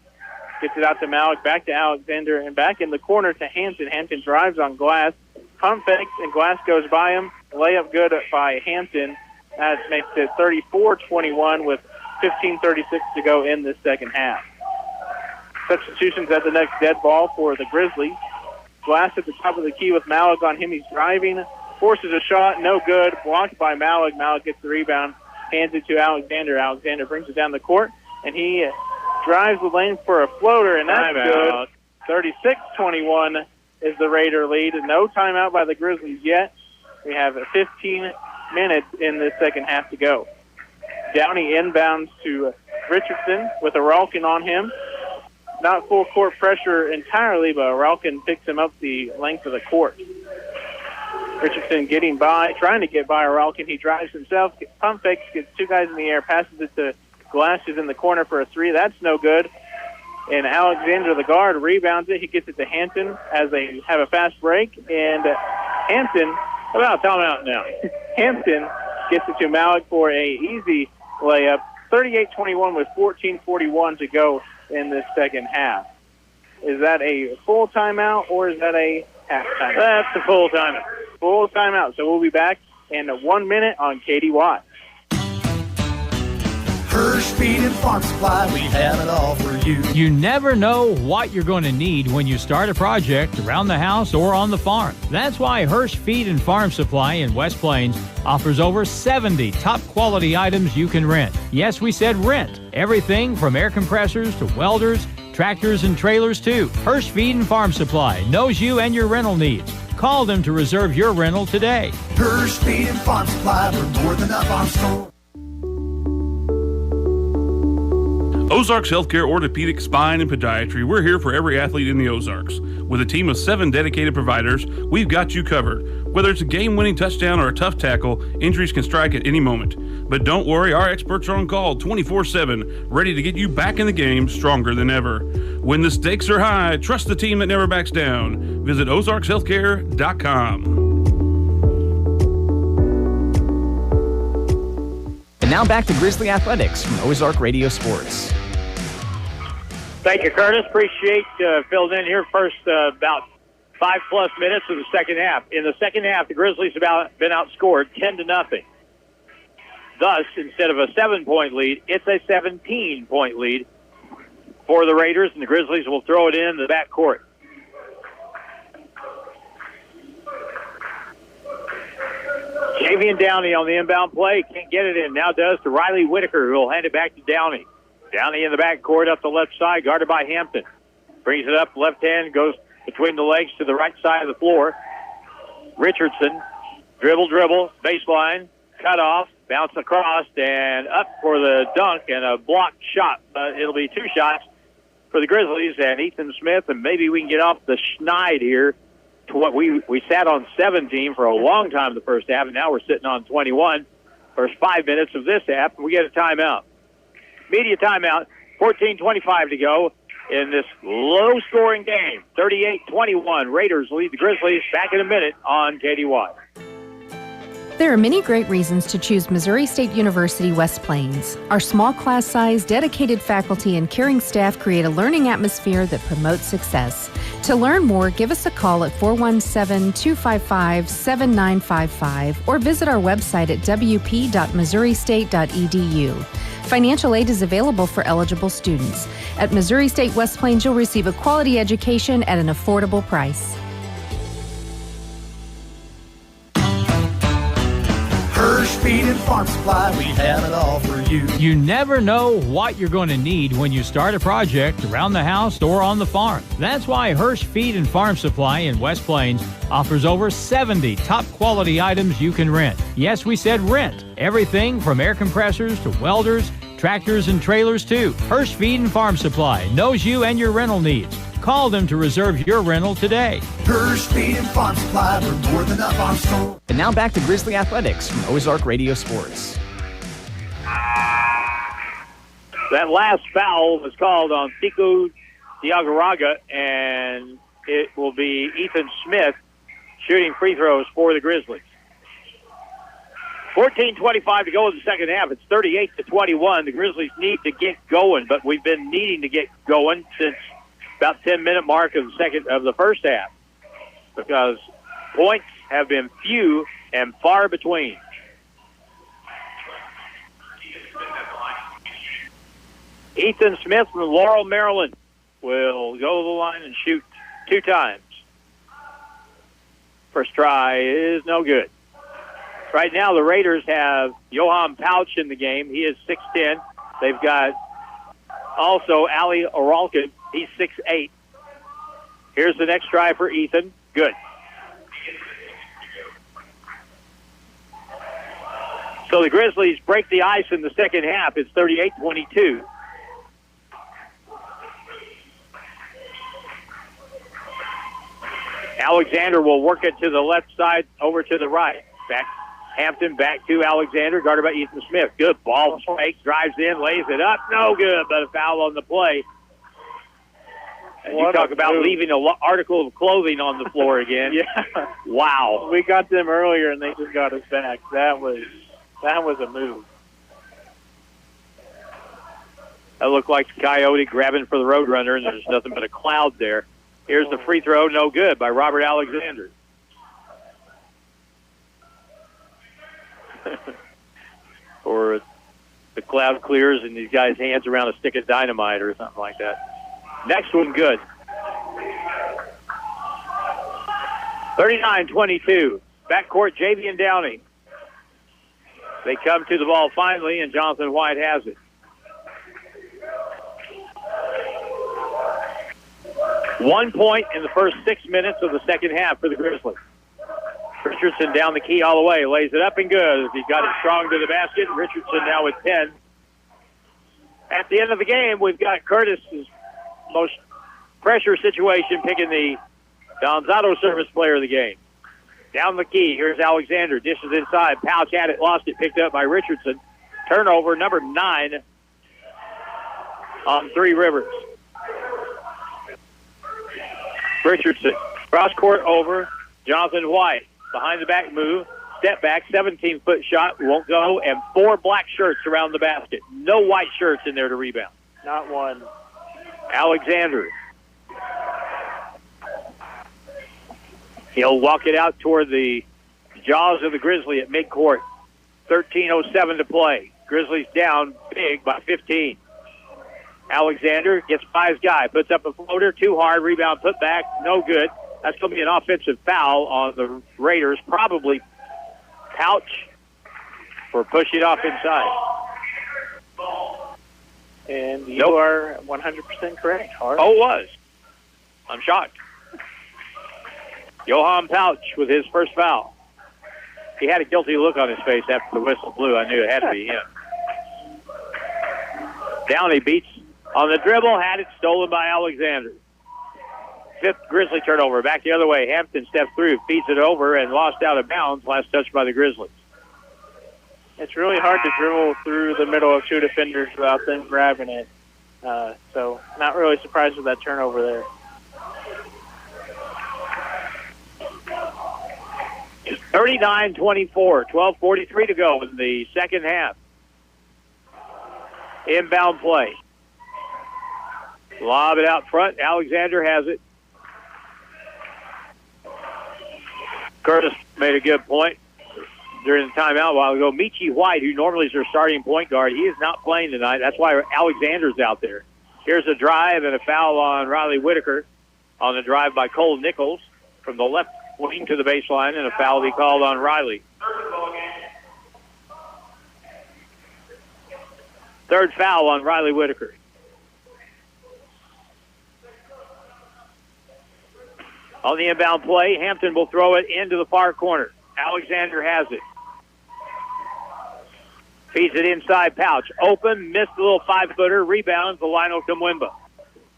Gets it out to Malik. Back to Alexander, and back in the corner to Hampton. Hampton drives on Glass. Pump fakes, and Glass goes by him. Layup good by Hampton. That makes it 34-21 with 15:36 to go in this second half. Substitutions at the next dead ball for the Grizzlies. Glass at the top of the key with Malik on him. He's driving, forces a shot, no good. Blocked by Malik. Malik gets the rebound, hands it to Alexander. Alexander brings it down the court, and he drives the lane for a floater, and that's good. 36-21 is the Raider lead. No timeout by the Grizzlies yet. We have 15 minutes in the second half to go. Downey inbounds to Richardson with Aralkin on him. Not full court pressure entirely, but Aralkin picks him up the length of the court. Richardson getting by, trying to get by Aralkin. He drives himself, pump fakes, gets 2 guys in the air, passes it to Glass, who's in the corner for a 3. That's no good. And Alexander, the guard, rebounds it. He gets it to Hampton as they have a fast break. And Hampton About timeout now. Hampton gets it to Malik for a easy layup. 38-21 with 14:41 to go in this second half. Is that a full timeout or is that a half timeout? That's a full timeout. Full timeout. So we'll be back in 1 minute on KDY. Hirsch Feed and Farm Supply, we have it all for you. You never know what you're going to need when you start a project around the house or on the farm. That's why Hirsch Feed and Farm Supply in West Plains offers over 70 top quality items you can rent. Yes, we said rent. Everything from air compressors to welders, tractors and trailers too. Hirsch Feed and Farm Supply knows you and your rental needs. Call them to reserve your rental today. Hirsch Feed and Farm Supply, we're more than up on store. Ozarks Healthcare Orthopedic, Spine, and Podiatry. We're here for every athlete in the Ozarks. With a team of 7 dedicated providers, we've got you covered. Whether it's a game-winning touchdown or a tough tackle, injuries can strike at any moment. But don't worry, our experts are on call 24/7, ready to get you back in the game stronger than ever. When the stakes are high, trust the team that never backs down. Visit ozarkshealthcare.com. And now back to Grizzly Athletics from Ozark Radio Sports. Thank you, Curtis. Appreciate filling in here first about 5+ minutes of the second half. In the second half, the Grizzlies have been outscored 10-0. Thus, instead of a 7-point lead, it's a 17-point lead for the Raiders, and the Grizzlies will throw it in the backcourt. Javian Downey on the inbound play. Can't get it in. Now does to Riley Whitaker, who will hand it back to Downey. Downey in the backcourt up the left side, guarded by Hampton. Brings it up, left hand, goes between the legs to the right side of the floor. Richardson, dribble, baseline, cut off, bounce across, and up for the dunk and a blocked shot. It'll be 2 shots for the Grizzlies and Ethan Smith, and maybe we can get off the schneid here to what we sat on 17 for a long time in the first half, and now we're sitting on 21. First 5 minutes of this half, and we get a timeout. Media timeout, 14:25 to go in this low-scoring game. 38-21, Raiders lead the Grizzlies. Back in a minute on KDY. There are many great reasons to choose Missouri State University West Plains. Our small class size, dedicated faculty, and caring staff create a learning atmosphere that promotes success. To learn more, give us a call at 417-255-7955 or visit our website at wp.missouristate.edu. Financial aid is available for eligible students. At Missouri State West Plains, you'll receive a quality education at an affordable price. Hirsch Feed and Farm Supply, we have it all for you. You never know what you're going to need when you start a project around the house or on the farm. That's why Hirsch Feed and Farm Supply in West Plains offers over 70 top quality items you can rent. Yes, we said rent. Everything from air compressors to welders, tractors and trailers too. Hirsch Feed and Farm Supply knows you and your rental needs. Call them to reserve your rental today. Hirsch Feed and Farm Supply, we're more than up on store. And now back to Grizzly Athletics from Ozark Radio Sports. That last foul was called on Tiku Diagaraga, and it will be Ethan Smith shooting free throws for the Grizzlies. 14:25 to go in the second half. It's 38-21. The Grizzlies need to get going, but we've been needing to get going since about 10-minute mark of the first half, because points have been few and far between. Ethan Smith from Laurel, Maryland, will go to the line and shoot 2 times. First try is no good. Right now, the Raiders have Johan Pouch in the game. He is 6'10". They've got also Ali Oralkin. He's 6'8". Here's the next try for Ethan. Good. So the Grizzlies break the ice in the second half. It's 38-22. Alexander will work it to the left side, over to the right. Back Hampton back to Alexander, guarded by Ethan Smith. Good ball fake, drives in, lays it up. No good, but a foul on the play. And you talk about leaving an article of clothing on the floor again. Yeah. Wow. We got them earlier, and they just got us back. That was a move. That looked like Coyote grabbing for the Roadrunner, and there's nothing but a cloud there. Here's the free throw, no good, by Robert Alexander. Or the cloud clears and these guys' hands around a stick of dynamite or something like that. Next one, good. 39-22. Backcourt, JV and Downey. They come to the ball finally, and Jonathan White has it. 1 point in the first 6 minutes of the second half for the Grizzlies. Richardson down the key all the way, lays it up and good. He got it strong to the basket. Richardson now with 10. At the end of the game, we've got Curtis's most pressure situation picking the Donzato service player of the game. Down the key, here's Alexander. Dishes inside. Pouch had it, lost it, picked up by Richardson. Turnover, number 9 on Three Rivers. Richardson, cross-court over. Jonathan White, behind the back move. Step back, 17-foot shot, won't go, and 4 black shirts around the basket. No white shirts in there to rebound. Not one. Alexander. He'll walk it out toward the jaws of the Grizzly at midcourt. 13:07 to play. Grizzlies down big by 15. Alexander gets by his guy, puts up a floater, too hard, rebound, put back, no good. That's going to be an offensive foul on the Raiders, probably Pouch for pushing off inside. And you are 100% correct, Hart. Oh, it was. I'm shocked. Johan Pouch with his first foul. He had a guilty look on his face after the whistle blew. I knew it had to be him. Downey beats on the dribble, had it stolen by Alexander. 5th Grizzly turnover. Back the other way. Hampton steps through, feeds it over, and lost out of bounds. Last touch by the Grizzlies. It's really hard to dribble through the middle of 2 defenders without them grabbing it. So not really surprised with that turnover there. It's 39-24. 12:43 to go in the second half. Inbound play. Lob it out front. Alexander has it. Curtis made a good point during the timeout a while ago. Michi White, who normally is their starting point guard, he is not playing tonight. That's why Alexander's out there. Here's a drive and a foul on Riley Whitaker on the drive by Cole Nichols from the left wing to the baseline, and a foul will be called on Riley. Third foul on Riley Whitaker. On the inbound play, Hampton will throw it into the far corner. Alexander has it. Feeds it inside. Pouch. Open, missed a little 5-footer, rebounds the Lionel Kamwimba.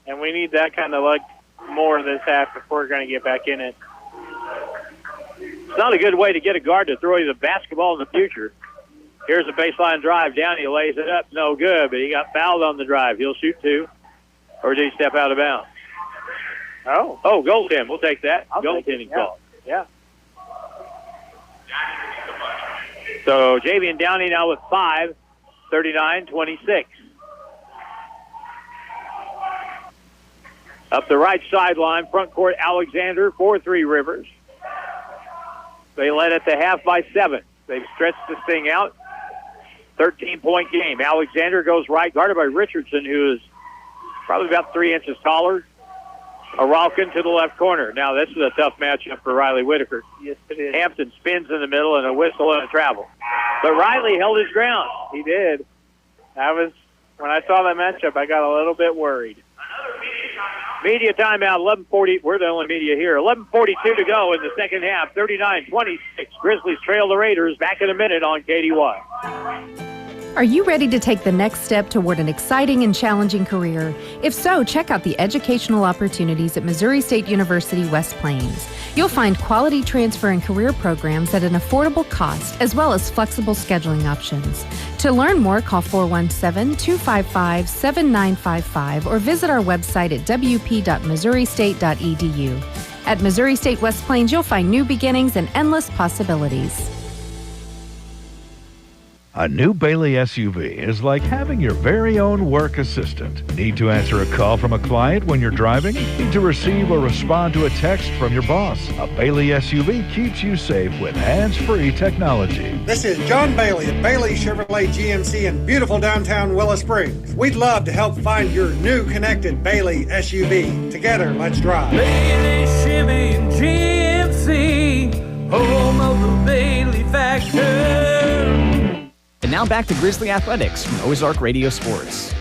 And we need that kind of luck more this half if we're going to get back in it. It's not a good way to get a guard to throw you the basketball in the future. Here's a baseline drive. Down, he lays it up. No good, but he got fouled on the drive. He'll shoot 2. Or did he step out of bounds? Oh, goaltend. We'll take that. Goaltending call. Yeah. So Javian Downey now with 5, 39-26. Up the right sideline, front court, Alexander for Three Rivers. They led at the half by 7. They've stretched this thing out. 13-point game. Alexander goes right, guarded by Richardson, who is probably about 3 inches taller. Aralkin to the left corner. Now, this is a tough matchup for Riley Whitaker. Yes, it is. Hampton spins in the middle and a whistle and a travel. But Riley held his ground. He did. When I saw that matchup, I got a little bit worried. Media timeout, 11:40. We're the only media here. 11:42 to go in the second half. 39-26. Grizzlies trail the Raiders. Back in a minute on KDY. Are you ready to take the next step toward an exciting and challenging career? If so, check out the educational opportunities at Missouri State University West Plains. You'll find quality transfer and career programs at an affordable cost, as well as flexible scheduling options. To learn more, call 417-255-7955 or visit our website at wp.missouristate.edu. At Missouri State West Plains, you'll find new beginnings and endless possibilities. A new Bailey SUV is like having your very own work assistant. Need to answer a call from a client when you're driving? Need to receive or respond to a text from your boss? A Bailey SUV keeps you safe with hands-free technology. This is John Bailey at Bailey Chevrolet GMC in beautiful downtown Willow Springs. We'd love to help find your new connected Bailey SUV. Together, let's drive. Bailey Chevy and GMC, home of the Bailey Factor. And now back to Grizzly Athletics from Ozark Radio Sports.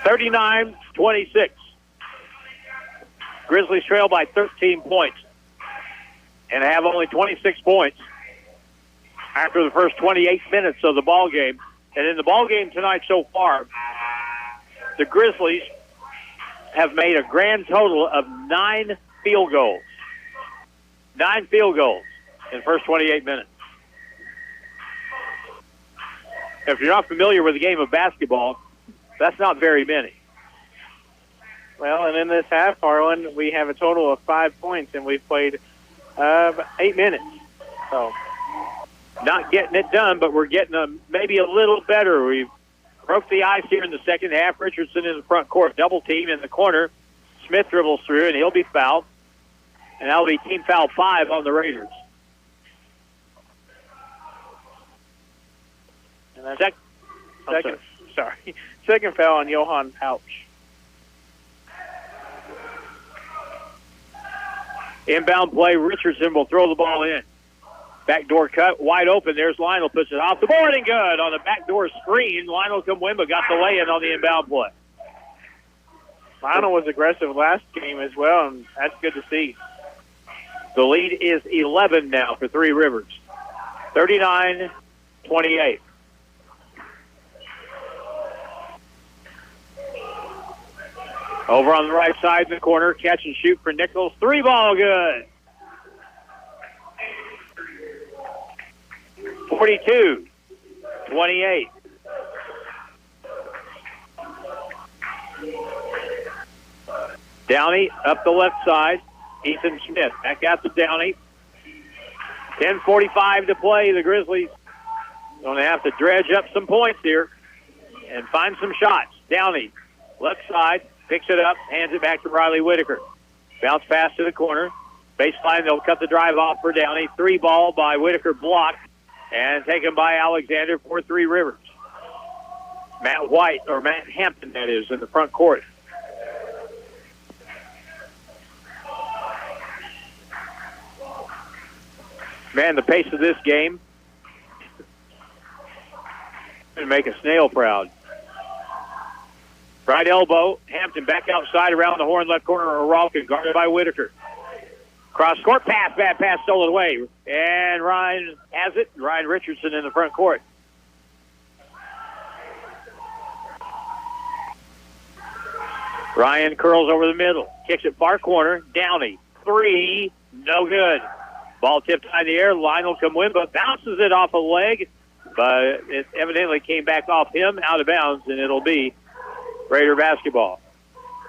39-26. Grizzlies trail by 13 points and have only 26 points after the first 28 minutes of the ball game. And in the ball game tonight so far, the Grizzlies have made a grand total of 9 field goals. 9 field goals in the first 28 minutes. If you're not familiar with the game of basketball, that's not very many. Well, and in this half, Harlan, we have a total of 5 points, and we've played 8 minutes. So, not getting it done, but we're getting maybe a little better. We broke the ice here in the second half. Richardson in the front court, double team in the corner. Smith dribbles through, and he'll be fouled. And that'll be team foul 5 on the Raiders. Second foul on Johan Pouch. Inbound play, Richardson will throw the ball in. Backdoor cut, wide open. There's Lionel, puts it off the board and good. On the backdoor screen, Lionel Kumwimba got the lay-in on the inbound play. Lionel was aggressive last game as well, and that's good to see. The lead is 11 now for Three Rivers. 39-28. Over on the right side in the corner, catch and shoot for Nichols. 3 ball good. 42-28. Downey up the left side. Ethan Smith back out to Downey. 10:45 to play. The Grizzlies going to have to dredge up some points here and find some shots. Downey, left side, picks it up, hands it back to Riley Whitaker. Bounce pass to the corner. Baseline, they'll cut the drive off for Downey. 3 ball by Whitaker, blocked and taken by Alexander for Three Rivers. Matt Hampton, that is, in the front court. Man, the pace of this game going to make a snail proud. Right elbow, Hampton back outside around the horn, left corner, O'Rourke, guarded by Whitaker. Cross court pass, bad pass, stolen away. And Ryan has it. Ryan Richardson in the front court. Ryan curls over the middle, kicks it far corner, Downey. 3, no good. Ball tipped high in the air. Lionel Kumwimba bounces it off a leg, but it evidently came back off him, out of bounds, and it'll be Raider basketball.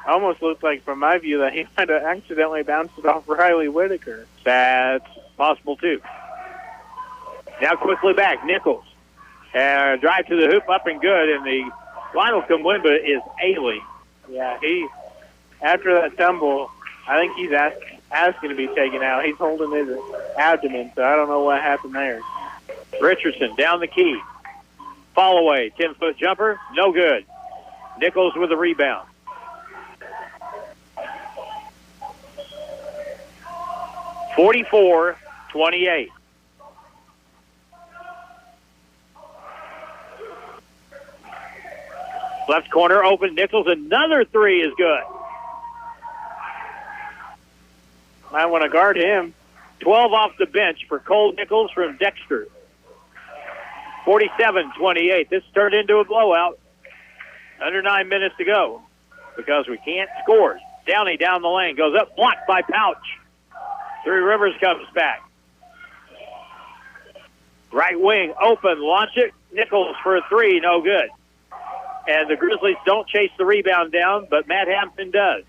Almost looked like, from my view, that he might have accidentally bounced it off Riley Whitaker. That's possible, too. Now quickly back, Nichols. Drive to the hoop, up and good, and the Lionel Kumwimba is ailing. Yeah, after that tumble, I think he's asking to be taken out. He's holding his abdomen, so I don't know what happened there. Richardson down the key. Fall away, 10-foot jumper, no good. Nichols with a rebound. (44-28). Left corner open, Nichols, another 3 is good. Might want to guard him. 12 off the bench for Cole Nichols from Dexter. 47-28. This turned into a blowout. Under 9 minutes to go because we can't score. Downey down the lane. Goes up, blocked by Pouch. Three Rivers comes back. Right wing, open, launch it. Nichols for a three, no good. And the Grizzlies don't chase the rebound down, but Matt Hampton does.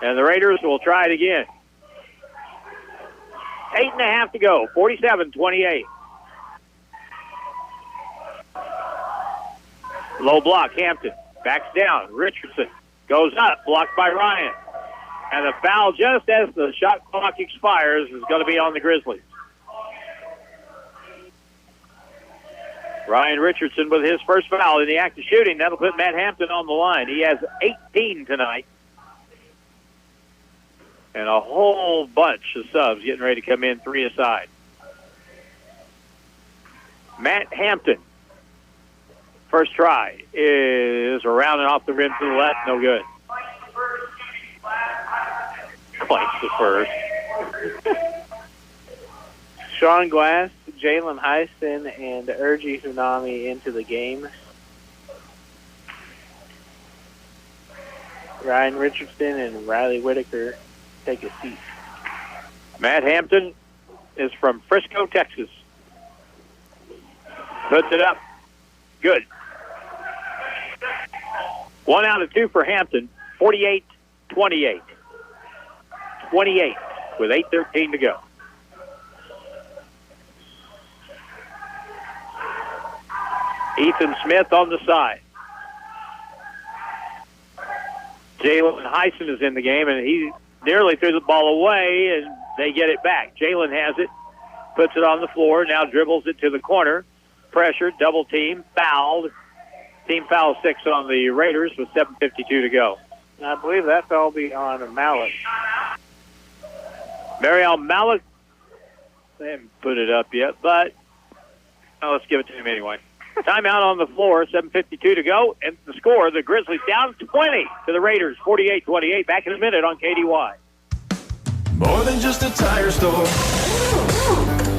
And the Raiders will try it again. 8.5 to go, 47-28. Low block, Hampton. Backs down, Richardson. Goes up, blocked by Ryan. And the foul just as the shot clock expires is going to be on the Grizzlies. Ryan Richardson with his first foul in the act of shooting. That'll put Matt Hampton on the line. He has 18 tonight. And a whole bunch of subs getting ready to come in, three aside. Matt Hampton. First try is around and off the rim to the left. No good. Clanks the first. Sean Glass, Jalen Heiston, and Urgi Hunami into the game. Ryan Richardson and Riley Whitaker take a seat. Matt Hampton is from Frisco, Texas. Puts it up. Good. 1 out of 2 for Hampton. 48-28. 28 with 8:13 to go. Ethan Smith on the side. Jalen Heisen is in the game, and he nearly threw the ball away, and they get it back. Jalen has it, puts it on the floor, now dribbles it to the corner. Pressure, double team, fouled. Team foul 6 on the Raiders with 7:52 to go. I believe that foul will be on Malik. Mariel Malik, they haven't put it up yet, but let's give it to him anyway. Timeout on the floor, 7:52 to go, and the score, the Grizzlies down 20 to the Raiders, 48-28. Back in a minute on KDY. More than just a tire store.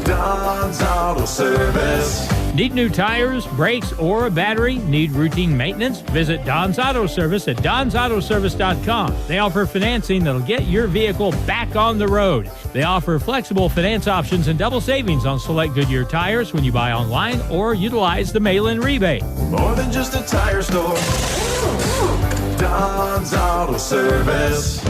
Don's Auto Service. Need new tires, brakes, or a battery? Need routine maintenance? Visit Don's Auto Service at donsautoservice.com. They offer financing that'll get your vehicle back on the road. They offer flexible finance options and double savings on select Goodyear tires when you buy online or utilize the mail-in rebate. More than just a tire store. Don's Auto Service.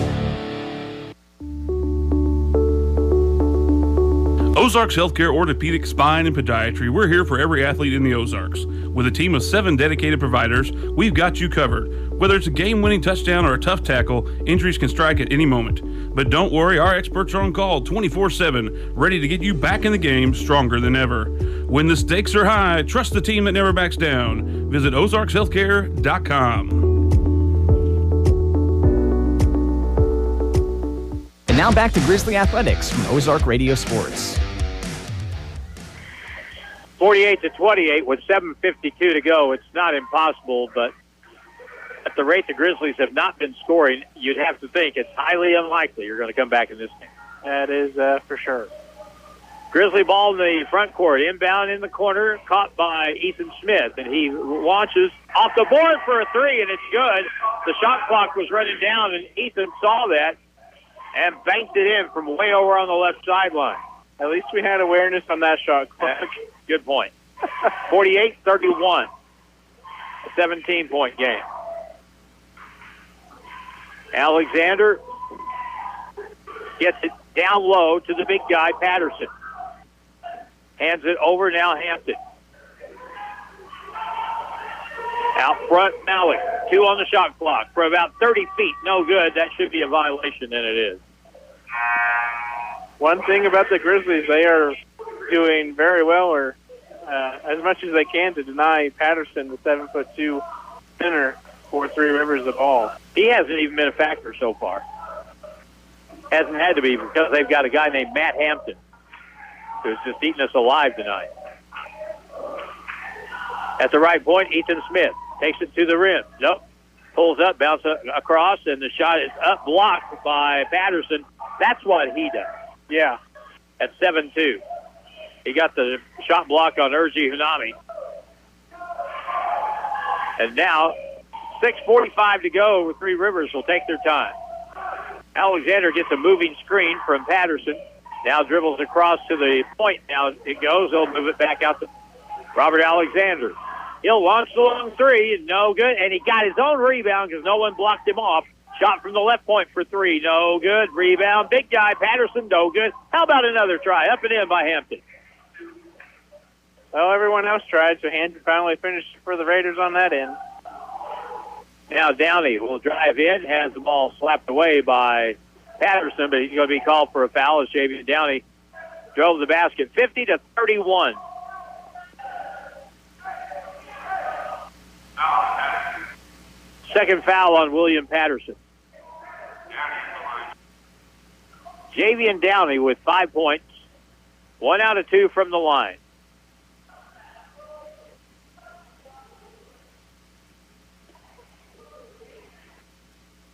Ozarks Healthcare Orthopedic, Spine, and Podiatry. We're here for every athlete in the Ozarks. With a team of 7 dedicated providers, we've got you covered. Whether it's a game-winning touchdown or a tough tackle, injuries can strike at any moment. But don't worry, our experts are on call 24/7, ready to get you back in the game stronger than ever. When the stakes are high, trust the team that never backs down. Visit ozarkshealthcare.com. And now back to Grizzly Athletics from Ozark Radio Sports. 48-28 with 7:52 to go. It's not impossible, but at the rate the Grizzlies have not been scoring, you'd have to think it's highly unlikely you're going to come back in this game. That is for sure. Grizzly ball in the front court, inbound in the corner, caught by Ethan Smith, and he launches off the board for a three, and it's good. The shot clock was running down, and Ethan saw that and banked it in from way over on the left sideline. At least we had awareness on that shot clock. Good point. 48-31. A 17-point game. Alexander gets it down low to the big guy, Patterson. Hands it over now, Hampton. Out front, Malik. 2 on the shot clock for about 30 feet. No good. That should be a violation, and it is. One thing about the Grizzlies, they are doing very well, or as much as they can, to deny Patterson, the 7'2" center, for Three Rivers the ball. He hasn't even been a factor so far. Hasn't had to be because they've got a guy named Matt Hampton who's just eating us alive tonight. At the right point, Ethan Smith takes it to the rim. Nope. Pulls up, bounces across, and the shot is up, blocked by Patterson. That's what he does. Yeah. At 7-2. He got the shot block on Urji Hanami. And now, 6:45 to go. Three Rivers will take their time. Alexander gets a moving screen from Patterson. Now dribbles across to the point. Now it goes. He'll move it back out to Robert Alexander. He'll launch the long three. No good. And he got his own rebound because no one blocked him off. Shot from the left point for three. No good. Rebound. Big guy. Patterson. No good. How about another try? Up and in by Hampton. Well, everyone else tried, so Hampton finally finished for the Raiders on that end. Now Downey will drive in, has the ball slapped away by Patterson, but he's going to be called for a foul as Javian Downey drove the basket. 50-31. Second foul on William Patterson. Javian Downey with 5 points. 1 out of 2 from the line.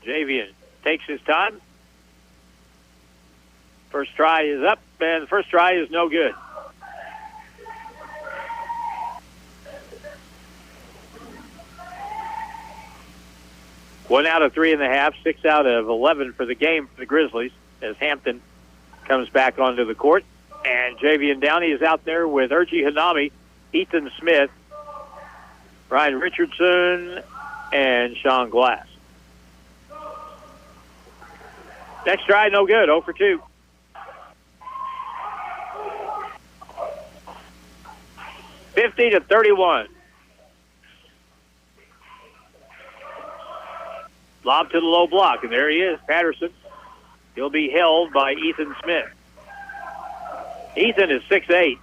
Javian takes his time. First try is up, and the first try is no good. One out of 3.5, 6 out of 11 for the game for the Grizzlies as Hampton comes back onto the court. And Javian Downey is out there with Urji Hanami, Ethan Smith, Ryan Richardson, and Sean Glass. Next try, no good, 0 for 2. $50-31. Lob to the low block, and there he is, Patterson. He'll be held by Ethan Smith. Ethan is 6'8".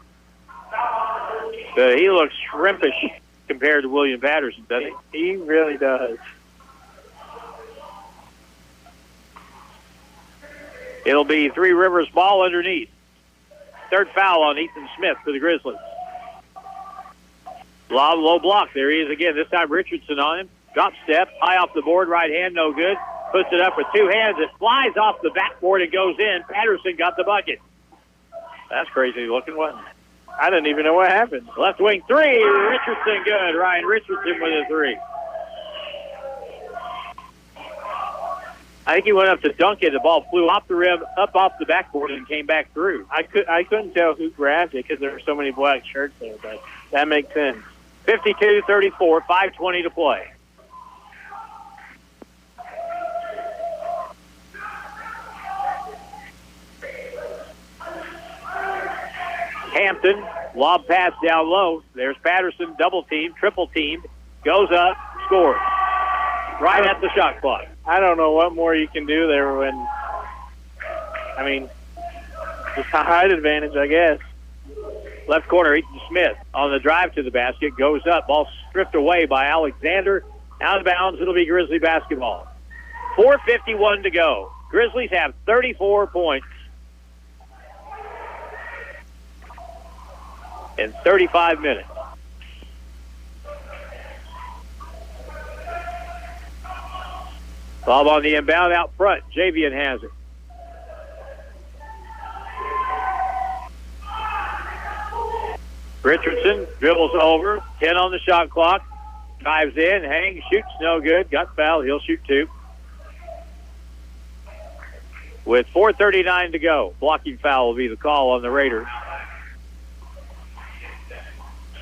But he looks shrimpish compared to William Patterson, doesn't he? He really does. It'll be Three Rivers ball underneath. Third foul on Ethan Smith for the Grizzlies. Lob, low block. There he is again. This time Richardson on him. Drop step, high off the board, right hand, no good. Puts it up with two hands. It flies off the backboard and goes in. Patterson got the bucket. That's crazy looking, wasn't it? I didn't even know what happened. Left wing three. Richardson good. Ryan Richardson with a three. I think he went up to dunk it. The ball flew off the rim, up off the backboard, and came back through. I couldn't tell who grabbed it because there were so many black shirts there, but that makes sense. 52-34, 5:20 to play. Hampton, lob pass down low. There's Patterson, double team, triple team, goes up, scores. Right at the shot clock. I don't know what more you can do there when, I mean, just a height advantage, I guess. Left corner, Ethan Smith on the drive to the basket, goes up, ball stripped away by Alexander. Out of bounds, it'll be Grizzly basketball. 4:51 to go. Grizzlies have 34 points in 35 minutes. Lob on the inbound out front. Javian has it. Richardson dribbles over. 10 on the shot clock. Drives in, hangs, shoots, no good. Got fouled. He'll shoot two. With 4:39 to go, blocking foul will be the call on the Raiders.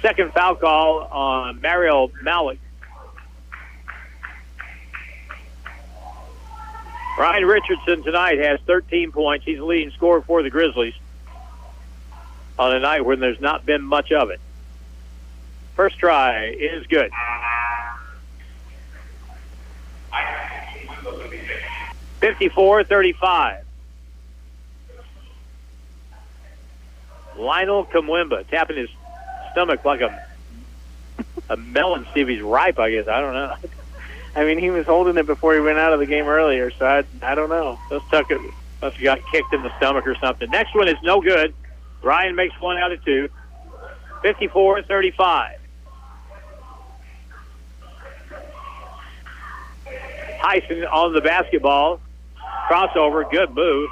Second foul call on Mario Malik. Ryan Richardson tonight has 13 points. He's the leading scorer for the Grizzlies on a night when there's not been much of it. First try is good. $54-35. Lionel Kamwemba tapping his stomach like a melon. See if he's ripe, I guess. I don't know. I mean, he was holding it before he went out of the game earlier, so I don't know. Must have got kicked in the stomach or something. Next one is no good. Ryan makes 1 out of 2. 54-35. Tyson on the basketball. Crossover, good move.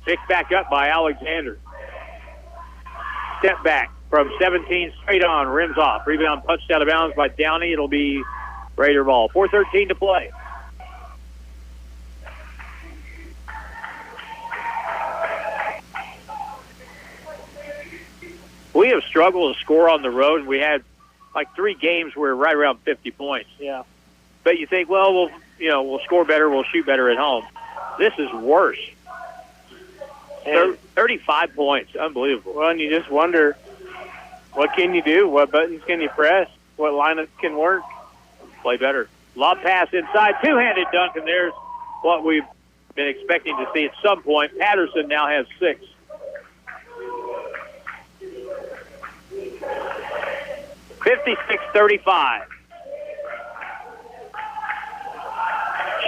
Picked back up by Alexander. step back from 17 straight on, rims off. Rebound punched out of bounds by Downey. It'll be Raider ball. 4:13 to play. We have struggled to score on the road. We had like 3 games where we're right around 50 points. Yeah. But you think, well, we'll score better, we'll shoot better at home. This is worse. 35 points, unbelievable. Well, and you just wonder, what can you do? What buttons can you press? What lineups can work? Play better. Lob pass inside, two-handed dunk, and there's what we've been expecting to see at some point. Patterson now has 6. (56-35).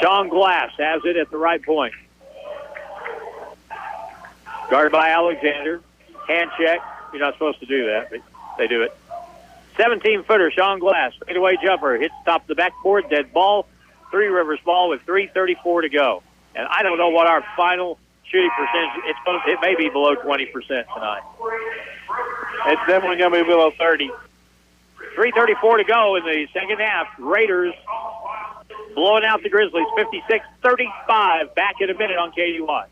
Sean Glass has it at the right point. Guarded by Alexander. Hand check. You're not supposed to do that, but they do it. 17-footer, Sean Glass. Fadeaway jumper. Hits top of the backboard. Dead ball. Three Rivers ball with 3:34 to go. And I don't know what our final shooting percentage. It may be below 20% tonight. It's definitely going to be below 30. 3:34 to go in the second half. Raiders blowing out the Grizzlies 56-35. Back in a minute on KUI.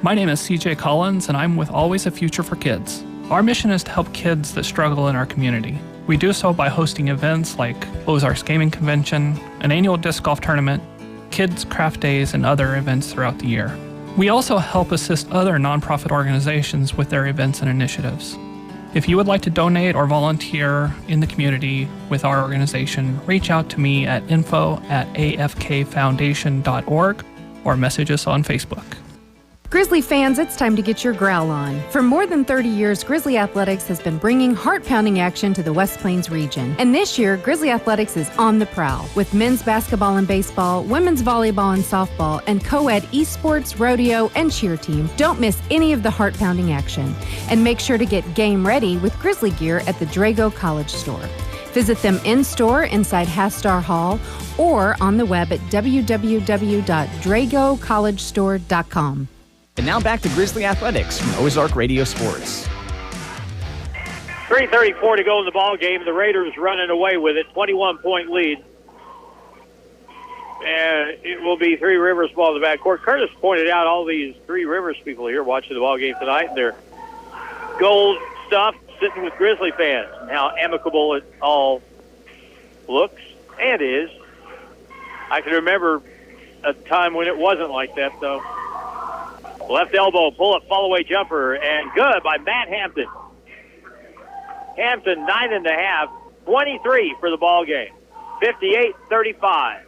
My name is CJ Collins, and I'm with Always a Future for Kids. Our mission is to help kids that struggle in our community. We do so by hosting events like Ozarks Gaming Convention, an annual disc golf tournament, kids' craft days, and other events throughout the year. We also help assist other nonprofit organizations with their events and initiatives. If you would like to donate or volunteer in the community with our organization, reach out to me at info@afkfoundation.org or message us on Facebook. Grizzly fans, it's time to get your growl on. For more than 30 years, Grizzly Athletics has been bringing heart-pounding action to the West Plains region. And this year, Grizzly Athletics is on the prowl with men's basketball and baseball, women's volleyball and softball, and co-ed esports, rodeo, and cheer team. Don't miss any of the heart-pounding action. And make sure to get game ready with Grizzly gear at the Drago College Store. Visit them in-store inside Hastar Hall or on the web at www.dragocollegestore.com. And now back to Grizzly Athletics from Ozark Radio Sports. 3:34 to go in the ball game. The Raiders running away with it, 21-point lead. And it will be Three Rivers ball in the backcourt. Curtis pointed out all these Three Rivers people here watching the ball game tonight. Their gold stuff sitting with Grizzly fans and how amicable it all looks and is. I can remember a time when it wasn't like that, though. Left elbow, pull-up, fall-away jumper, and good by Matt Hampton. Hampton, 9.5, 23 for the ball game, 58-35.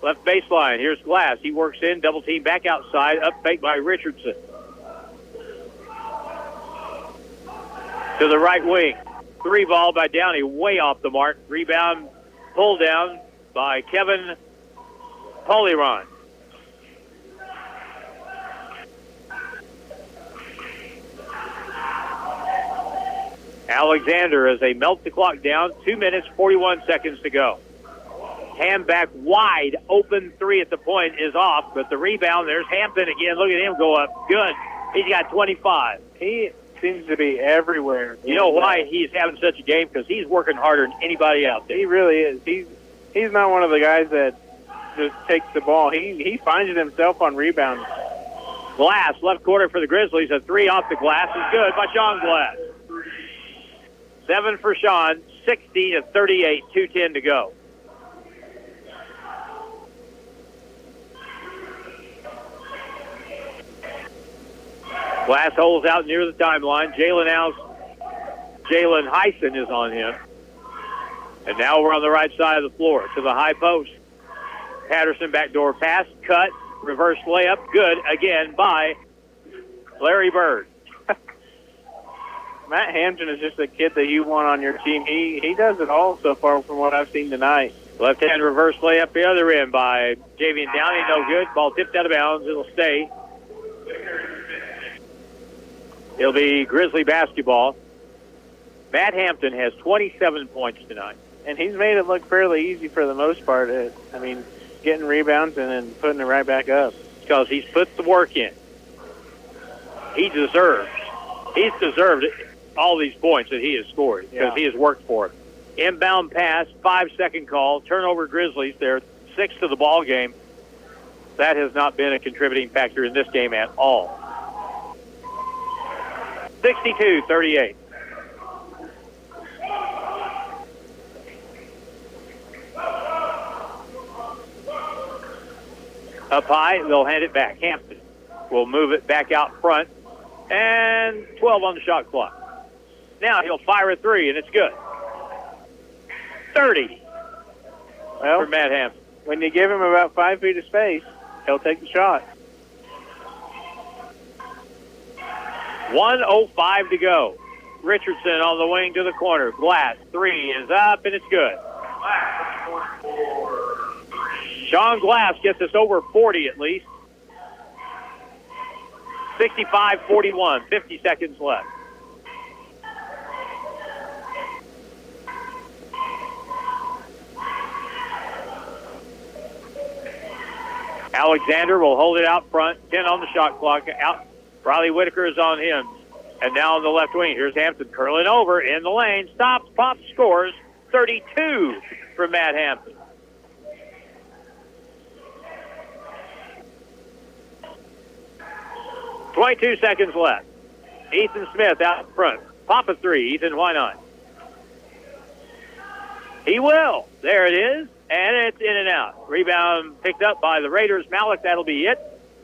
Left baseline, here's Glass. He works in, double team back outside, up fake by Richardson. To the right wing, 3 ball by Downey, way off the mark. Rebound, pull down by Kevin Poliron. Alexander, as they melt the clock down, 2 minutes, 41 seconds to go. Hand back wide, open 3 at the point is off, but the rebound, there's Hampton again. Look at him go up. Good. He's got 25. He seems to be everywhere. You know why he's having such a game? Because he's working harder than anybody out there. He really is. He's not one of the guys that just takes the ball. He finds it himself on rebounds. Glass, left corner for the Grizzlies. A 3 off the glass is good by Sean Glass. 7 for Sean, 60-38, 2:10 to go. Glass holds out near the timeline. Jalen Heisen is on him. And now we're on the right side of the floor to the high post. Patterson backdoor pass, cut, reverse layup, good again by Larry Bird. Matt Hampton is just a kid that you want on your team. He does it all so far from what I've seen tonight. Left-hand reverse layup the other end by Javian Downey. No good. Ball tipped out of bounds. It'll stay. It'll be Grizzly basketball. Matt Hampton has 27 points tonight. And he's made it look fairly easy for the most part. Getting rebounds and then putting it right back up. Because he's put the work in. He's deserved all these points that he has scored because he has worked for it. Inbound pass, 5-second call, turnover Grizzlies. They're 6th to the ball game. That has not been a contributing factor in this game at all. 62-38. Up high, they'll hand it back. Hampton will move it back out front. And 12 on the shot clock. Now he'll fire a three, and it's good. 30 for Matt Hampton. When you give him about 5 feet of space, he'll take the shot. 1:05 to go. Richardson on the wing to the corner. Glass, three is up, and it's good. Sean Glass gets us over 40 at least. 65-41, 50 seconds left. Alexander will hold it out front. 10 on the shot clock. Out. Riley Whitaker is on him. And now on the left wing, here's Hampton curling over in the lane. Stops, pops, scores. 32 for Matt Hampton. .22 seconds left. Ethan Smith out in front. Pop a three. Ethan, why not? He will. There it is. And it's in and out. Rebound picked up by the Raiders. Malik, that'll be it.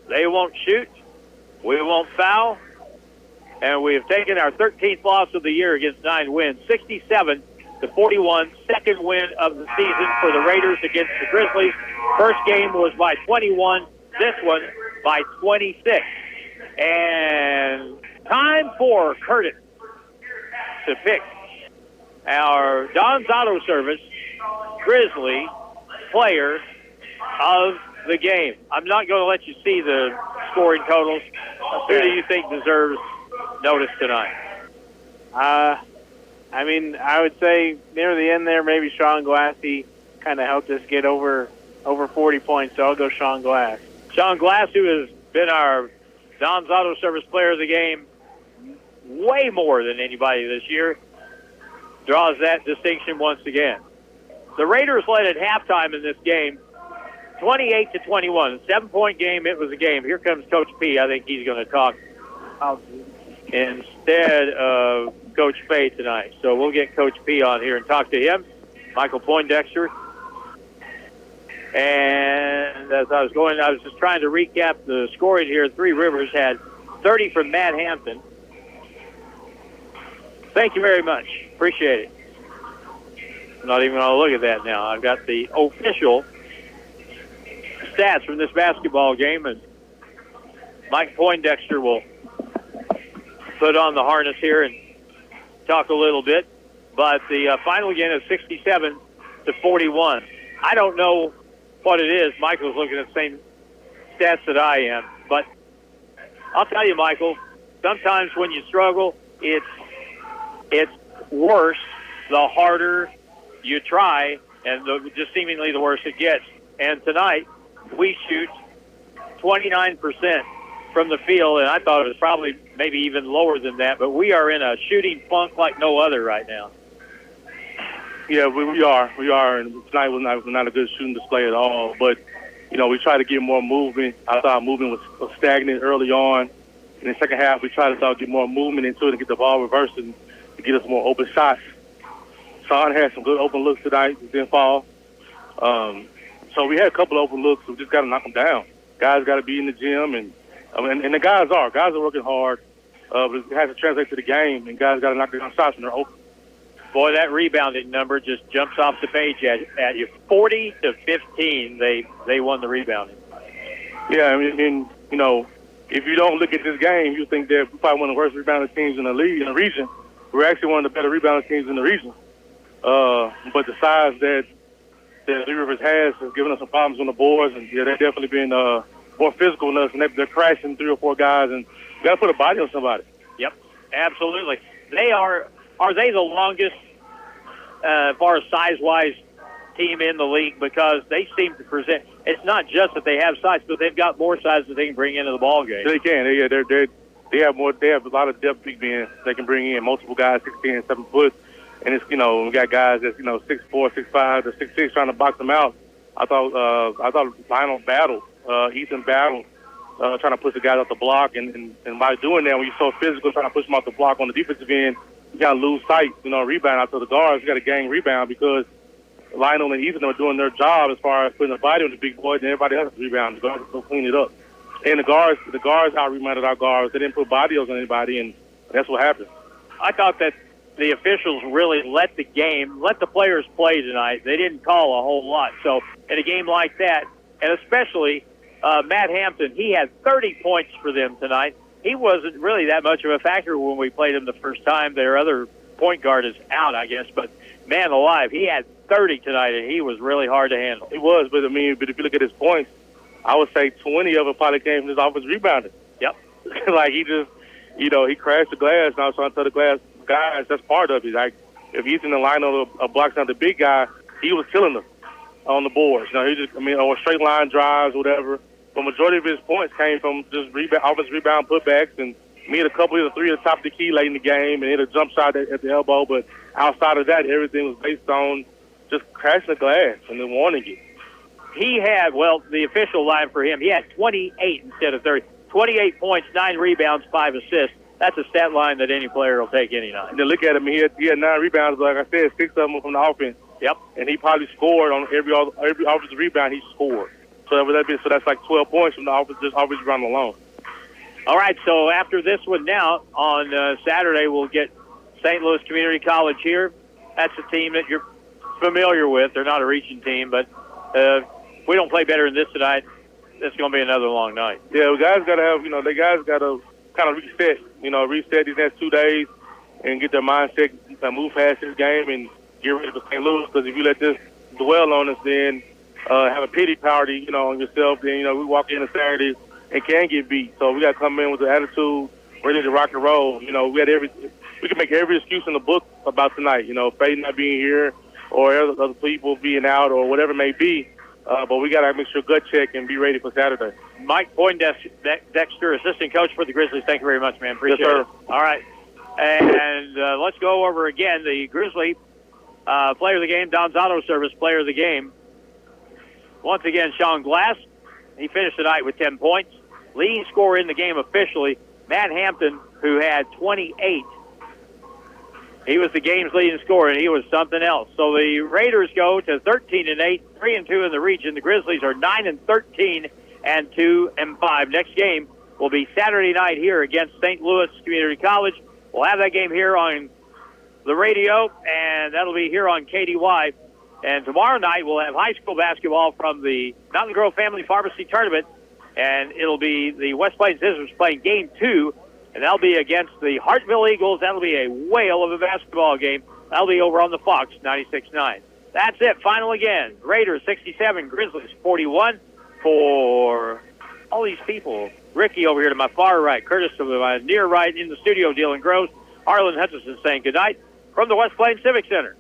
They won't shoot. We won't foul. And we have taken our 13th loss of the year against 9 wins. 67-41. Second win of the season for the Raiders against the Grizzlies. First game was by 21. This one by 26. And time for Curtis to pick our Don's Auto Service Grizzly player of the game. I'm not going to let you see the scoring totals. Okay. Who do you think deserves notice tonight? I mean, I would say near the end there, maybe Sean Glass. He kind of helped us get over 40 points, so I'll go Sean Glass. Sean Glass, who has been our Don's Auto Service player of the game way more than anybody this year, draws that distinction once again. The Raiders led at halftime in this game, 28-21. 7-point game. It was a game. Here comes Coach P. I think he's going to talk instead of Coach Fay tonight. So we'll get Coach P on here and talk to him. Michael Poindexter. And as I was just trying to recap the scoring here. Three Rivers had 30 from Matt Hampton. Thank you very much. Appreciate it. I'm not even going to look at that now. I've got the official stats from this basketball game, and Mike Poindexter will put on the harness here and talk a little bit. But the final again is 67-41. I don't know what it is. Michael's looking at the same stats that I am. But I'll tell you, Michael, sometimes when you struggle, it's worse the harder you try, and just seemingly the worse it gets. And tonight, we shoot 29% from the field, and I thought it was probably maybe even lower than that, but we are in a shooting funk like no other right now. Yeah, we are, and tonight was not a good shooting display at all, but, you know, we try to get more movement. I thought our movement was stagnant early on. In the second half, we tried to get more movement into it and get the ball reversed and to get us more open shots. Sean had some good open looks tonight. It didn't fall. So we had a couple of open looks. We just got to knock them down. Guys got to be in the gym, and the guys are working hard. But it has to translate to the game, and guys got to knock down shots when they're open. Boy, that rebounding number just jumps off the page at you. 40-15, they won the rebounding. Yeah, I mean, you know, if you don't look at this game, you think they're probably one of the worst rebounding teams in the league, in the region. We're actually one of the better rebounding teams in the region. But the size that Three Rivers has given us some problems on the boards, and yeah, they've definitely been more physical than us, and they're crashing 3 or 4 guys, and you got to put a body on somebody. Yep, absolutely. They are they the longest, as far as size-wise, team in the league? Because they seem to present. It's not just that they have size, but they've got more size that they can bring into the ball game. They can. They have a lot of depth big men they can bring in, multiple guys 6'10", 7 foot. And it's, we got guys that's, 6'4", 6'5", or 6'6", trying to box them out. I thought Lionel battled, Ethan battled, trying to push the guys off the block. And by doing that, when you're so physical, trying to push them off the block on the defensive end, you got to lose sight, rebound out to the guards. You got to gain rebound because Lionel and Ethan are doing their job as far as putting a body on the big boys, and everybody else rebound. The guards will clean it up. And the guards out-rebounded our guards. They didn't put bodies on anybody, and that's what happened. I thought that the officials really let the players play tonight. They didn't call a whole lot. So in a game like that, and especially Matt Hampton, he had 30 points for them tonight. He wasn't really that much of a factor when we played him the first time. Their other point guard is out, I guess. But, man alive, he had 30 tonight, and he was really hard to handle. He was, but if you look at his points, I would say 20 of them probably came from his offense rebounding. Yep. Like he just, he crashed the glass, and I was trying to tell the glass guys that's part of it. Like if Ethan and Lionel blocks out the big guy, he was killing them on the boards. Or straight line drives, whatever. But majority of his points came from just offense rebound putbacks, and me and a couple of the three at the top of the key late in the game, and hit a jump shot at the elbow. But outside of that, everything was based on just crashing the glass and then wanting it. He had, the official line for him, he had 28 instead of 30. 28 points, 9 rebounds, 5 assists. That's a stat line that any player will take any night. And then look at him. He had 9 rebounds, like I said, 6 of them from the offense. Yep. And he probably scored on every offensive rebound he scored. So that's like 12 points from the offensive rebound alone. All right, so after this one now, on Saturday, we'll get St. Louis Community College here. That's a team that you're familiar with. They're not a region team, but if we don't play better than this tonight, it's going to be another long night. Yeah, the guys got to have, the guys got to kind of reset these next 2 days and get their mindset, move past this game and get ready for St. Louis. Because if you let this dwell on us, then have a pity party, on yourself, then, we walk in on Saturday and can get beat. So we got to come in with the attitude, ready to rock and roll. We can make every excuse in the book about tonight. Faye not being here or other people being out or whatever it may be. But we got to make sure gut check and be ready for Saturday. Mike Poindexter, assistant coach for the Grizzlies. Thank you very much, man. Appreciate it. All right. And let's go over again the Grizzly player of the game, Don's Auto Service player of the game. Once again, Sean Glass. He finished the night with 10 points. Leading scorer in the game officially, Matt Hampton, who had 28. He was the game's leading scorer, and he was something else. So the Raiders go to 13-8, 3-2 in the region. The Grizzlies are 9-13 and 2-5. Next game will be Saturday night here against St. Louis Community College. We'll have that game here on the radio, and that'll be here on KDY. And tomorrow night we'll have high school basketball from the Mountain Grove Family Pharmacy Tournament, and it'll be the West Plains Scissors playing Game 2. And that'll be against the Hartville Eagles. That'll be a whale of a basketball game. That'll be over on the Fox 96.9. That's it. Final again. Raiders 67, Grizzlies 41. For all these people, Ricky over here to my far right, Curtis to my near right in the studio, Dylan Groves, Arlen Hutchinson saying goodnight from the West Plains Civic Center.